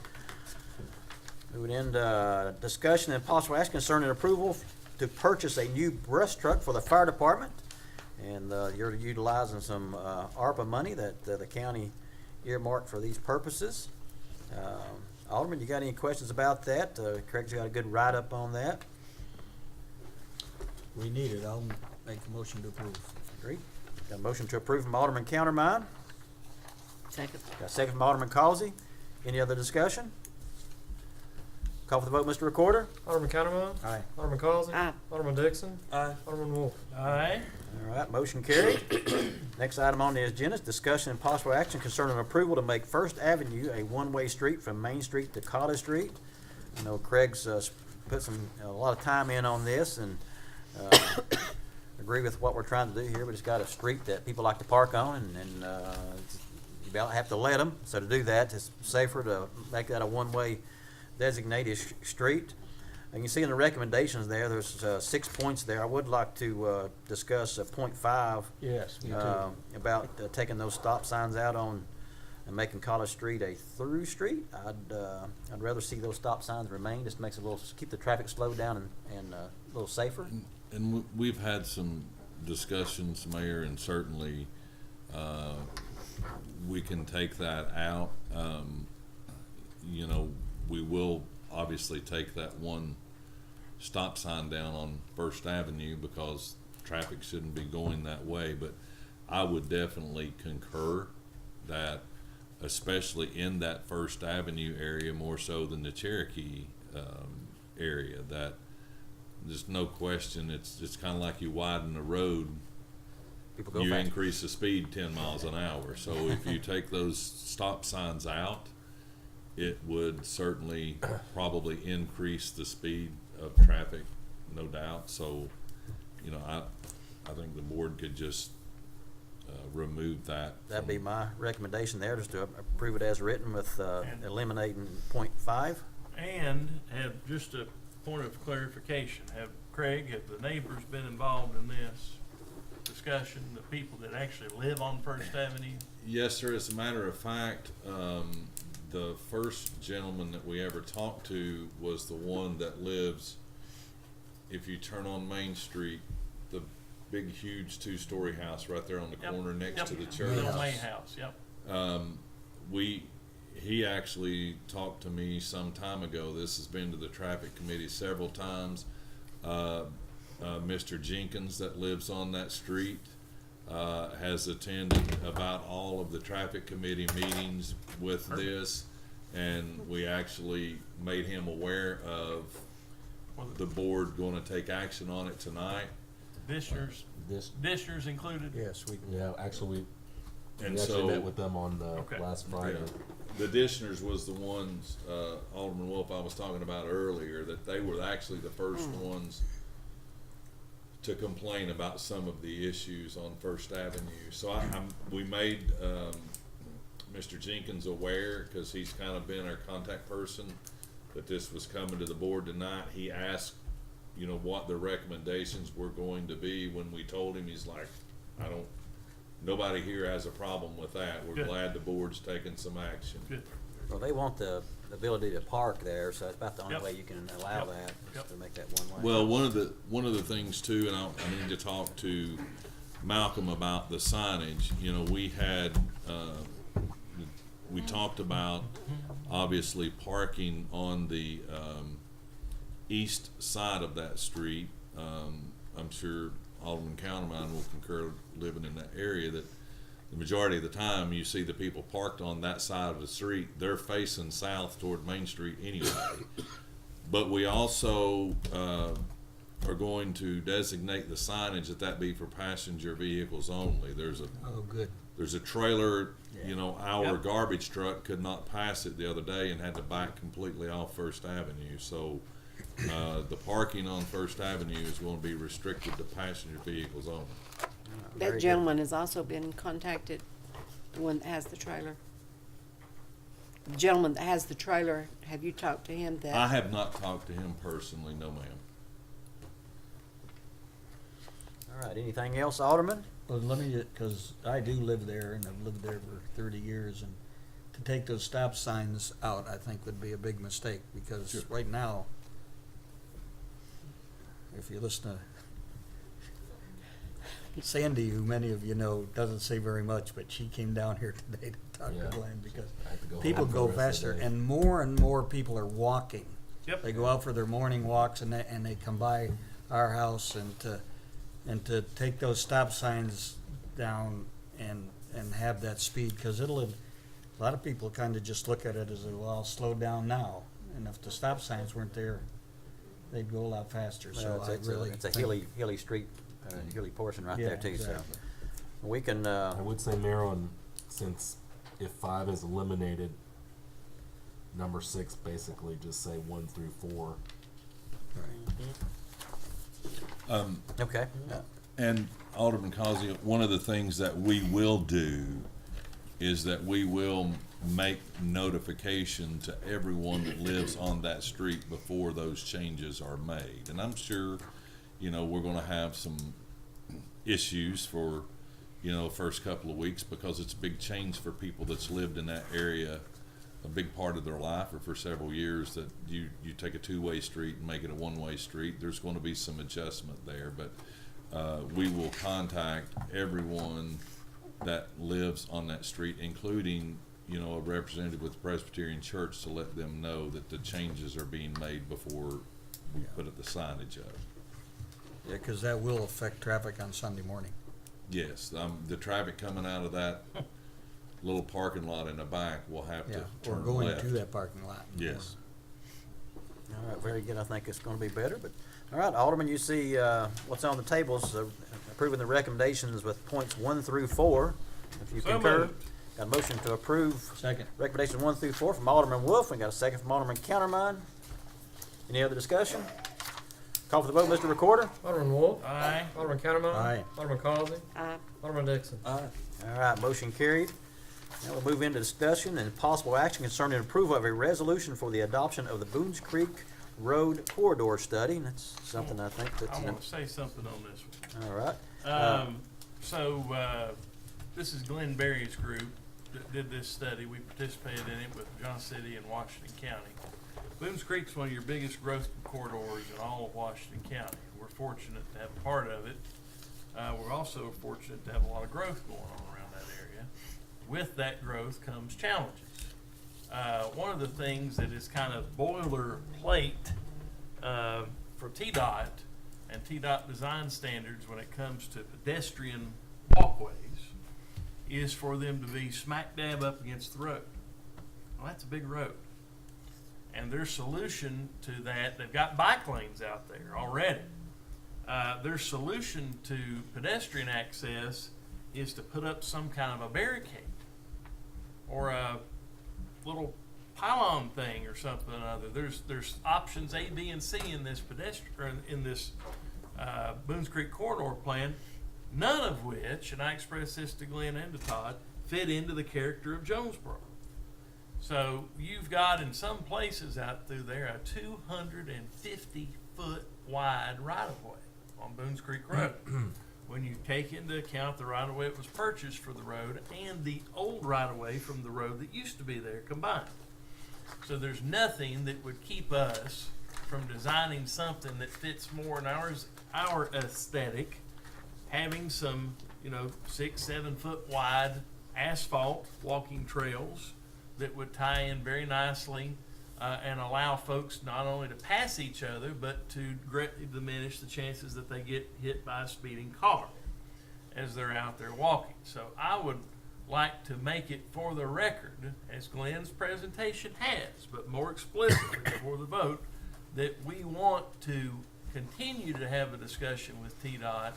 Moving into discussion and possible action concerning approval to purchase a new brush truck for the fire department. And you're utilizing some ARPA money that the county earmarked for these purposes. Alderman, you got any questions about that? Craig's got a good write-up on that. We need it. I'll make a motion to approve. Agreed. Got a motion to approve from Alderman Countermine. Second. Got a second from Alderman Causey. Any other discussion? Call for the vote, Mr. Recorder. Alderman Cattermine. Aye. Alderman Causey. Aye. Alderman Dixon. Aye. Alderman Wolf. Aye. All right, motion carried. Next item on the agenda is discussion and possible action concerning approval to make First Avenue a one-way street from Main Street to College Street. I know Craig's put a lot of time in on this, and agree with what we're trying to do here. We just got a street that people like to park on, and you about have to let them. So to do that, it's safer to make that a one-way designated street. And you see in the recommendations there's 6 points there. I would like to discuss point 5. Yes, me too. About taking those stop signs out on and making College Street a through street. I'd rather see those stop signs remain. Just makes it a little, keep the traffic slowed down and a little safer. And we've had some discussions, Mayor, and certainly we can take that out. You know, we will obviously take that one stop sign down on First Avenue because traffic shouldn't be going that way, but I would definitely concur that, especially in that First Avenue area, more so than the Cherokee area, that there's no question, it's kind of like you widen the road, People go you fast. increase the speed 10 miles an hour. So if you take those stop signs out, it would certainly probably increase the speed of traffic, no doubt. So, you know, I think the board could just remove that. That'd be my recommendation there, just to approve it as written with eliminating point 5. And have just a point of clarification. Have the neighbors been involved in this to discussion, the people that actually live on First Avenue? Yes, sir. As a matter of fact, the first gentleman that we ever talked to was the one that lives, if you turn on Main Street, the big, huge two-story house right there on the Yep. corner next Yep. to the church. Little May House, yep. He actually talked to me some time ago. This has been to the traffic committee several times. Mr. Jenkins that lives on that street has attended about all of the traffic committee meetings with this, and we actually made him aware of the board going to take action on it tonight. Dishers, This, Dishers included? Yes, we, yeah, actually, And we actually so met with them on Okay. last Friday. the Dishners was the ones, Alderman Wolf I was talking about earlier, that they were actually the first ones to complain about some of the issues on First Avenue. So we made Mr. Jenkins aware, because he's kind of been our contact person, that this was coming to the board tonight. He asked, what the recommendations were going to be. When we told him, he's like, nobody here has a problem with that. We're Good. glad the board's taking some action. Good. Well, they want the ability to park there, so it's about the only Yep. way you can allow Yep. that, is Yep. to make that one way. Well, one of the things too, and I need to talk to Malcolm about the signage. We had we talked about obviously parking on the east side of that street. I'm sure Alderman Countermine will concur, living in that area, that the majority of the time you see the people parked on that side of the street, they're facing south toward Main Street anyway. But we also are going to designate the signage that be for passenger vehicles only. There's a trailer, our Yep. garbage truck could not pass it the other day and had to back completely off First Avenue. So the parking on First Avenue is going to be restricted to passenger vehicles only. Very That good. gentleman has also been contacted, the one that has the trailer. The gentleman that has the trailer, have you talked to him that? I have not talked to him personally, no ma'am. All right, anything else, Alderman? well, let me, because I do live there, and I've lived there for 30 years, and to take those stop signs out, I think would be a big mistake, because Sure. right now, if you listen to Sandy, who many of you know, doesn't say very much, but she came down here today to talk Yeah. to Glenn, because I have to go people home for go the rest of the faster, day. and more people are walking. Yep. They go out for their morning walks, and they come by our house, and to take those stop signs down and have that speed, because a lot of people kind of just look at it as, well, I'll slow down now, and if the stop signs weren't there, they'd go a lot faster, so Well, I it's really a think- hilly street, hilly portion right Yeah, there too, so. exactly. We can, I would say, Maryland, since if 5 is eliminated, number 6 basically just say 1 through 4. okay. And Alderman Causey, one of the things that we will do is that we will make notification to everyone that lives on that street before those changes are made. And I'm sure, we're gonna have some issues for, first couple of weeks, because it's a big change for people that's lived in that area a big part of their life, or for several years, that you take a two-way street and make it a one-way street. There's going to be some adjustment there, but we will contact everyone that lives on that street, including a representative with the Presbyterian Church, to let them know that the changes are being made before we put up the signage up. Yeah, because that will affect traffic on Sunday morning. Yes, the traffic coming out of that little parking lot in the back will have Yeah, to or turn going left. to that parking lot. Yes. All right, very good. I think it's going to be better, but, all right, Alderman, you see what's on the tables, approving the recommendations with points 1 through 4. If you So concur, moved. got a motion to approve Second. recommendations 1 through 4 from Alderman Wolf, and got a second from Alderman Countermine. Any other discussion? Call for the vote, Mr. Recorder. Alderman Wolf. Aye. Alderman Countermine. Aye. Alderman Causey. Alderman Dixon. All right, motion carried. Now we'll move into discussion and possible action concerning approval of a resolution for the adoption of the Boones Creek Road Corridor Study. And that's something I think that's, I want to say something on this one. all right. This is Glenn Berry's group that did this study. We participated in it with Johnson City and Washington County. Boones Creek's one of your biggest growth corridors in all of Washington County. We're fortunate to have part of it. We're also fortunate to have a lot of growth going on around that area. With that growth comes challenges. One of the things that is kind of boilerplate for TDOT and TDOT design standards when it comes to pedestrian walkways is for them to be smack dab up against the road. Well, that's a big road. And their solution to that, they've got bike lanes out there already. Their solution to pedestrian access is to put up some kind of a barricade or a little pylon thing or something or other. There's options A, B, and C in this Boones Creek corridor plan, none of which, and I expressed this to Glenn and to Todd, fit into the character of Jonesborough. So you've got in some places out through there a 250-foot wide right-of-way on Boones Creek Road. When you take into account the right-of-way that was purchased for the road and the old right-of-way from the road that used to be there combined. So there's nothing that would keep us from designing something that fits more in our aesthetic, having some, 6-7 foot wide asphalt walking trails that would tie in very nicely and allow folks not only to pass each other, but to greatly diminish the chances that they get hit by a speeding car as they're out there walking. So I would like to make it for the record, as Glenn's presentation has, but more explicitly before the vote, that we want to continue to have a discussion with TDOT,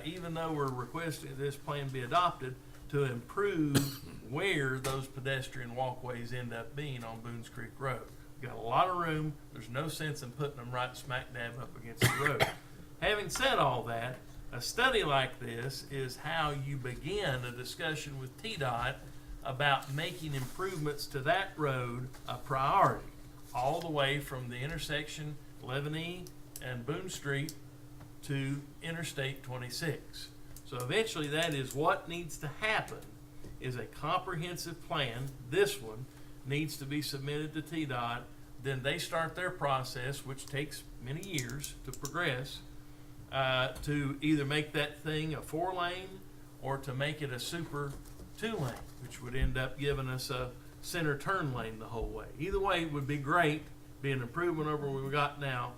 even though we're requesting this plan be adopted, to improve where those pedestrian walkways end up being on Boones Creek Road. We've got a lot of room. There's no sense in putting them right smack dab up against the road. Having said all that, a study like this is how you begin a discussion with TDOT about making improvements to that road a priority, all the way from the intersection 11E and Boone Street to Interstate 26. So eventually that is what needs to happen, is a comprehensive plan. This one needs to be submitted to TDOT. Then they start their process, which takes many years to progress, to either make that thing a 4-lane or to make it a super 2-lane, which would end up giving us a center turn lane the whole way. Either way, it would be great, be an improvement over what we've got now.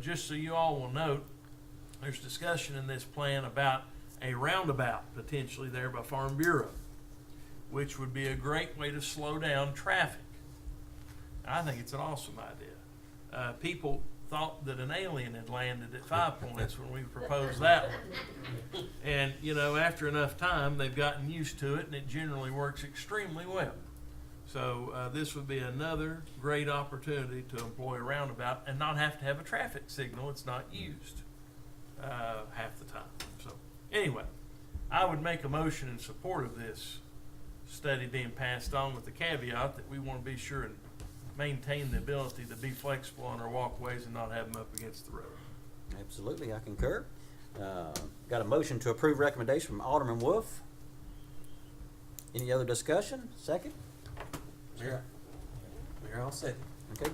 Just so you all will note, there's discussion in this plan about a roundabout potentially there by Farm Bureau, which would be a great way to slow down traffic. I think it's an awesome idea. People thought that an alien had landed at 5 Points when we proposed that one. And, after enough time, they've gotten used to it, and it generally works extremely well. So this would be another great opportunity to employ a roundabout and not have to have a traffic signal. It's not used half the time. So anyway, I would make a motion in support of this study being passed on, with the caveat that we want to be sure and maintain the ability to be flexible on our walkways and not have them up against the road. Absolutely, I concur. Got a motion to approve recommendation from Alderman Wolf. Any other discussion? Second? Mayor, I'll second. Okay,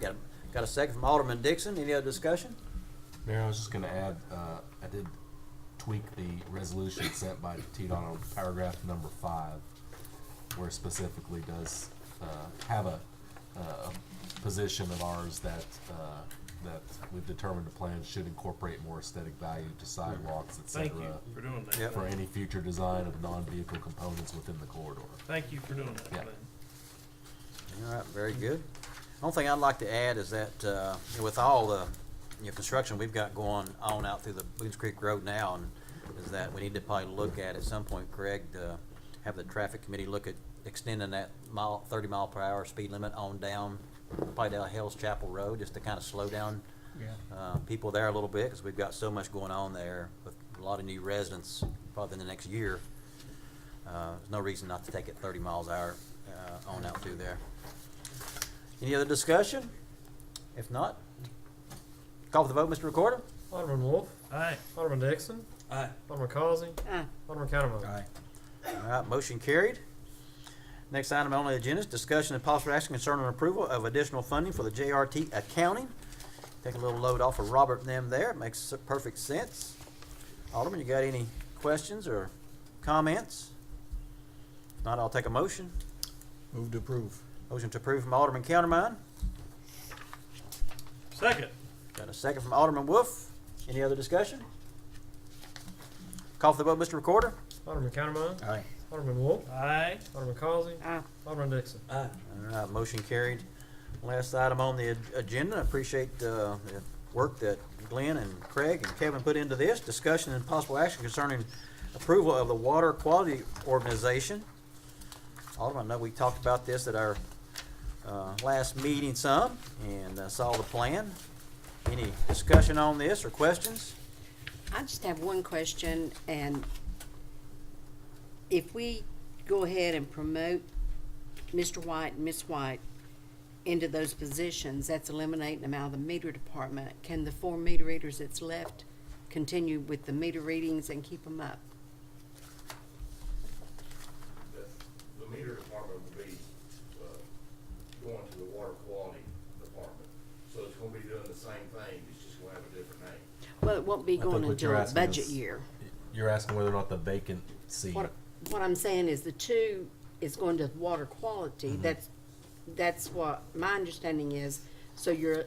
got a second from Alderman Dixon. Any other discussion? Mayor, I was just going to add, I did tweak the resolution sent by TDOT on paragraph number 5, where it specifically does have a position of ours that we've determined the plan should incorporate more aesthetic value to sidewalks, etc. Thank you for doing that. For any future design of non-vehicle components within the corridor. Thank you for doing that, Yeah. Glenn. All right, very good. One thing I'd like to add is that with all the construction we've got going on out through the Boones Creek Road now, and is that we need to probably look at some point, Craig, to have the traffic committee look at extending that 30 mile per hour speed limit on down, probably down Hell's Chapel Road, just to kind of slow down people there a little bit, because we've got so much going on there with a lot of new residents probably in the next year. There's no reason not to take it 30 miles an hour on out through there. Any other discussion? If not, call for the vote, Mr. Recorder. Alderman Wolf. Aye. Alderman Dixon. Aye. Alderman Causey. Aye. Alderman Cattermole. Aye. All right, motion carried. Next item on the agenda is discussion and possible action concerning approval of additional funding for the JRT accounting. Take a little load off of Robert and them there. It makes perfect sense. Alderman, you got any questions or comments? If not, I'll take a motion. Move to approve. Motion to approve from Alderman Countermine. Second. Got a second from Alderman Wolf. Any other discussion? Call for the vote, Mr. Recorder. Alderman Cattermole. Aye. Alderman Wolf. Aye. Alderman Causey. Aye. Alderman Dixon. Aye. All right, motion carried. Last item on the agenda. I appreciate the work that Glenn and Craig and Kevin put into this. Discussion and possible action concerning approval of the Water Quality Organization. Alderman, I know we talked about this at our last meeting some and saw the plan. Any discussion on this or questions? I just have one question, and if we go ahead and promote Mr. White and Miss White into those positions, that's eliminating them out of the meter department. Can the 4 meter readers that's left continue with the meter readings and keep them up? The meter department will be going to the water quality department. So it's gonna be doing the same thing, it's just gonna have a different name. Well, it won't be I think going what you're until asking budget is- year. You're asking whether or not the vacant seat. What I'm saying is the 2 is going to water quality. That's what my understanding is. So you're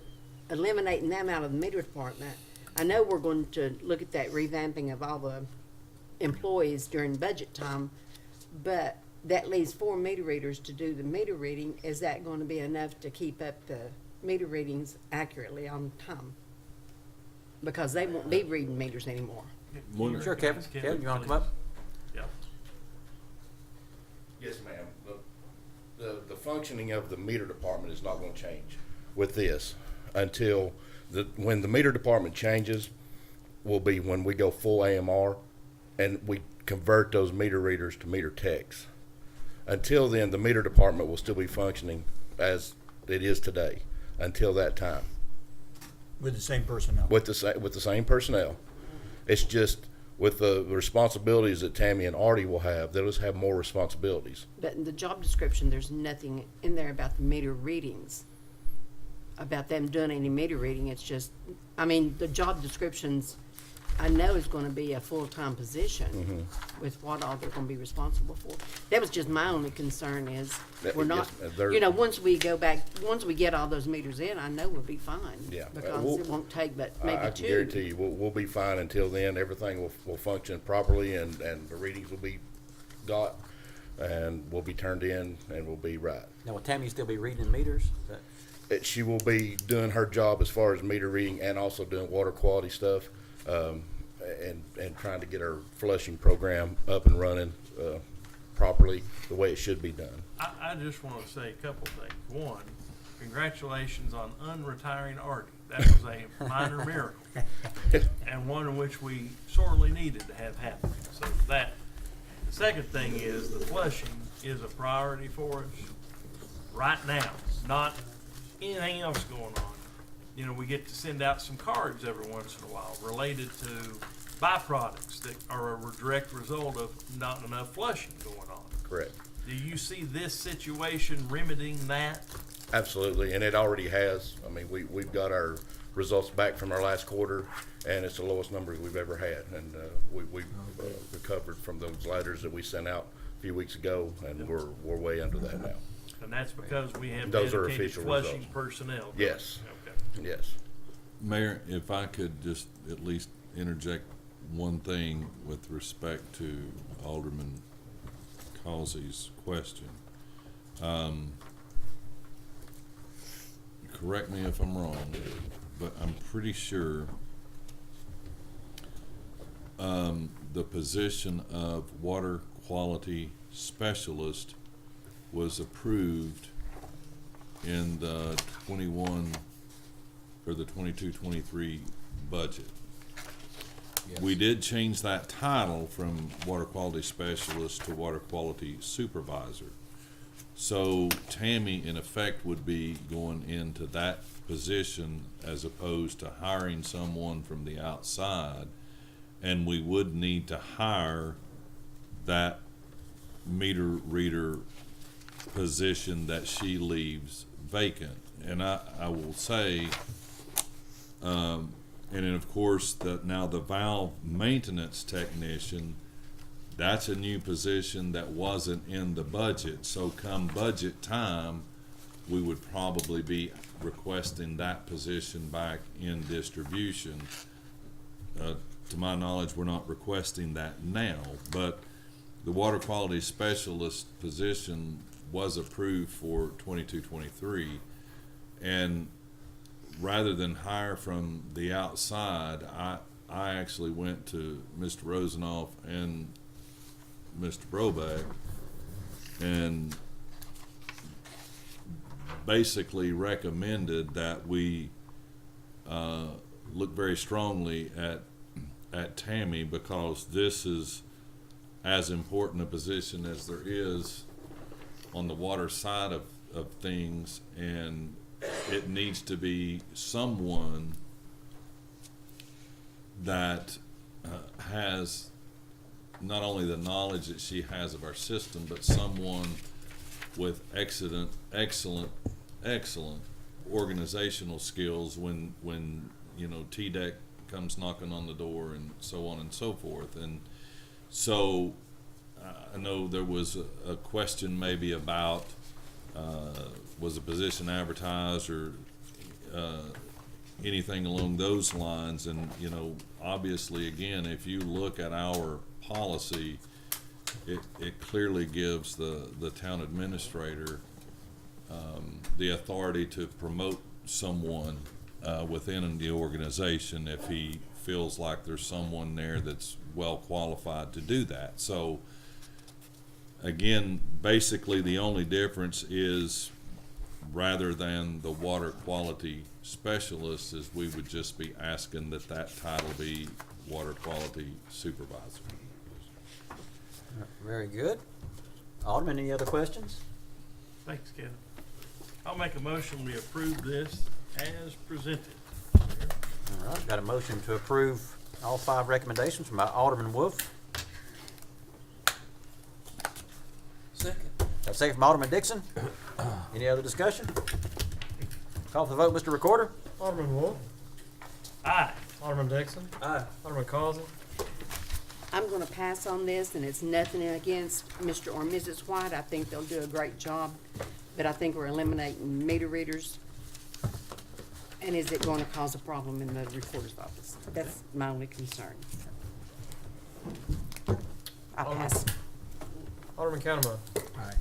eliminating them out of the meter department. I know we're going to look at that revamping of all the employees during budget time, but that leaves 4 meter readers to do the meter reading. Is that going to be enough to keep up the meter readings accurately on time? Because they won't be reading meters anymore. Sure, Kevin. Kevin, you want to come up? Yeah. Yes, ma'am. The functioning of the meter department is not gonna change with this until when the meter department changes will be when we go full AMR and we convert those meter readers to meter techs. Until then, the meter department will still be functioning as it is today until that time. With the same personnel. With the same personnel. It's just with the responsibilities that Tammy and Artie will have, they'll just have more responsibilities. But in the job description, there's nothing in there about the meter readings, about them doing any meter reading. It's just, I mean, the job descriptions, I know is gonna be a full-time position with what all they're gonna be responsible for. That was just my only concern is, we're not, Yes, they're- you know, once we get all those meters in, I know we'll be fine. Yeah, Because we'll- it won't take but I maybe can 2. guarantee you, we'll be fine until then. Everything will function properly and the readings will be got and will be turned in and will be right. Now, will Tammy still be reading meters? Is that- She will be doing her job as far as meter reading and also doing water quality stuff, and trying to get her flushing program up and running, properly, the way it should be done. I just want to say a couple things. One, congratulations on unretiring Artie. That was a minor miracle, and one in which we sorely needed to have happen. So that. The second thing is the flushing is a priority for us right now, not anything else going on. You know, we get to send out some cards every once in a while related to byproducts that are a direct result of not enough flushing going on. Correct. Do you see this situation remedying that? Absolutely, and it already has. I mean, we've got our results back from our last quarter, and it's the lowest numbers we've ever had. And we've recovered from those letters that we sent out a few weeks ago, and we're way under that now. And that's because we have Those are dedicated official flushing results. personnel. Yes. Okay. Yes. Mayor, if I could just at least interject one thing with respect to Alderman Causey's question. Correct me if I'm wrong, but I'm pretty sure the position of water quality specialist was approved in the 21 or the 22-23 budget. Yes. We did change that title from water quality specialist to water quality supervisor. So Tammy, in effect, would be going into that position as opposed to hiring someone from the outside and we would need to hire that meter reader position that she leaves vacant. And I will say, and then of course now the valve maintenance technician, that's a new position that wasn't in the budget. So come budget time, we would probably be requesting that position back in distribution. To my knowledge, we're not requesting that now, but the water quality specialist position was approved for 22-23, and rather than hire from the outside, I actually went to Mr. Rosenoff and Mr. Brobeck and basically recommended that we look very strongly at Tammy, because this is as important a position as there is on the water side of things, and it needs to be someone that has not only the knowledge that she has of our system, but someone with excellent organizational skills when TDEC comes knocking on the door and so on and so forth. And so I know there was a question maybe about was the position advertised or anything along those lines. And obviously, again, if you look at our policy, it clearly gives the town administrator the authority to promote someone within the organization if he feels like there's someone there that's well qualified to do that. So again, basically the only difference is, rather than the water quality specialist, is we would just be asking that title be water quality supervisor. Very good. Alderman, any other questions? Thanks, Kevin. I'll make a motion we approve this as presented. All right, got a motion to approve all 5 recommendations from Alderman Wolf. Second. Got a second from Alderman Dixon. Any other discussion? Call for the vote, Mr. Recorder. Alderman Wolf. Aye. Alderman Dixon. Aye. Alderman Causey. I'm gonna pass on this, and it's nothing against Mr. or Mrs. White. I think they'll do a great job, but I think we're eliminating meter readers. And is it going to cause a problem in the recorder's office? That's my only concern. I pass. Alderman Counterman. Aye.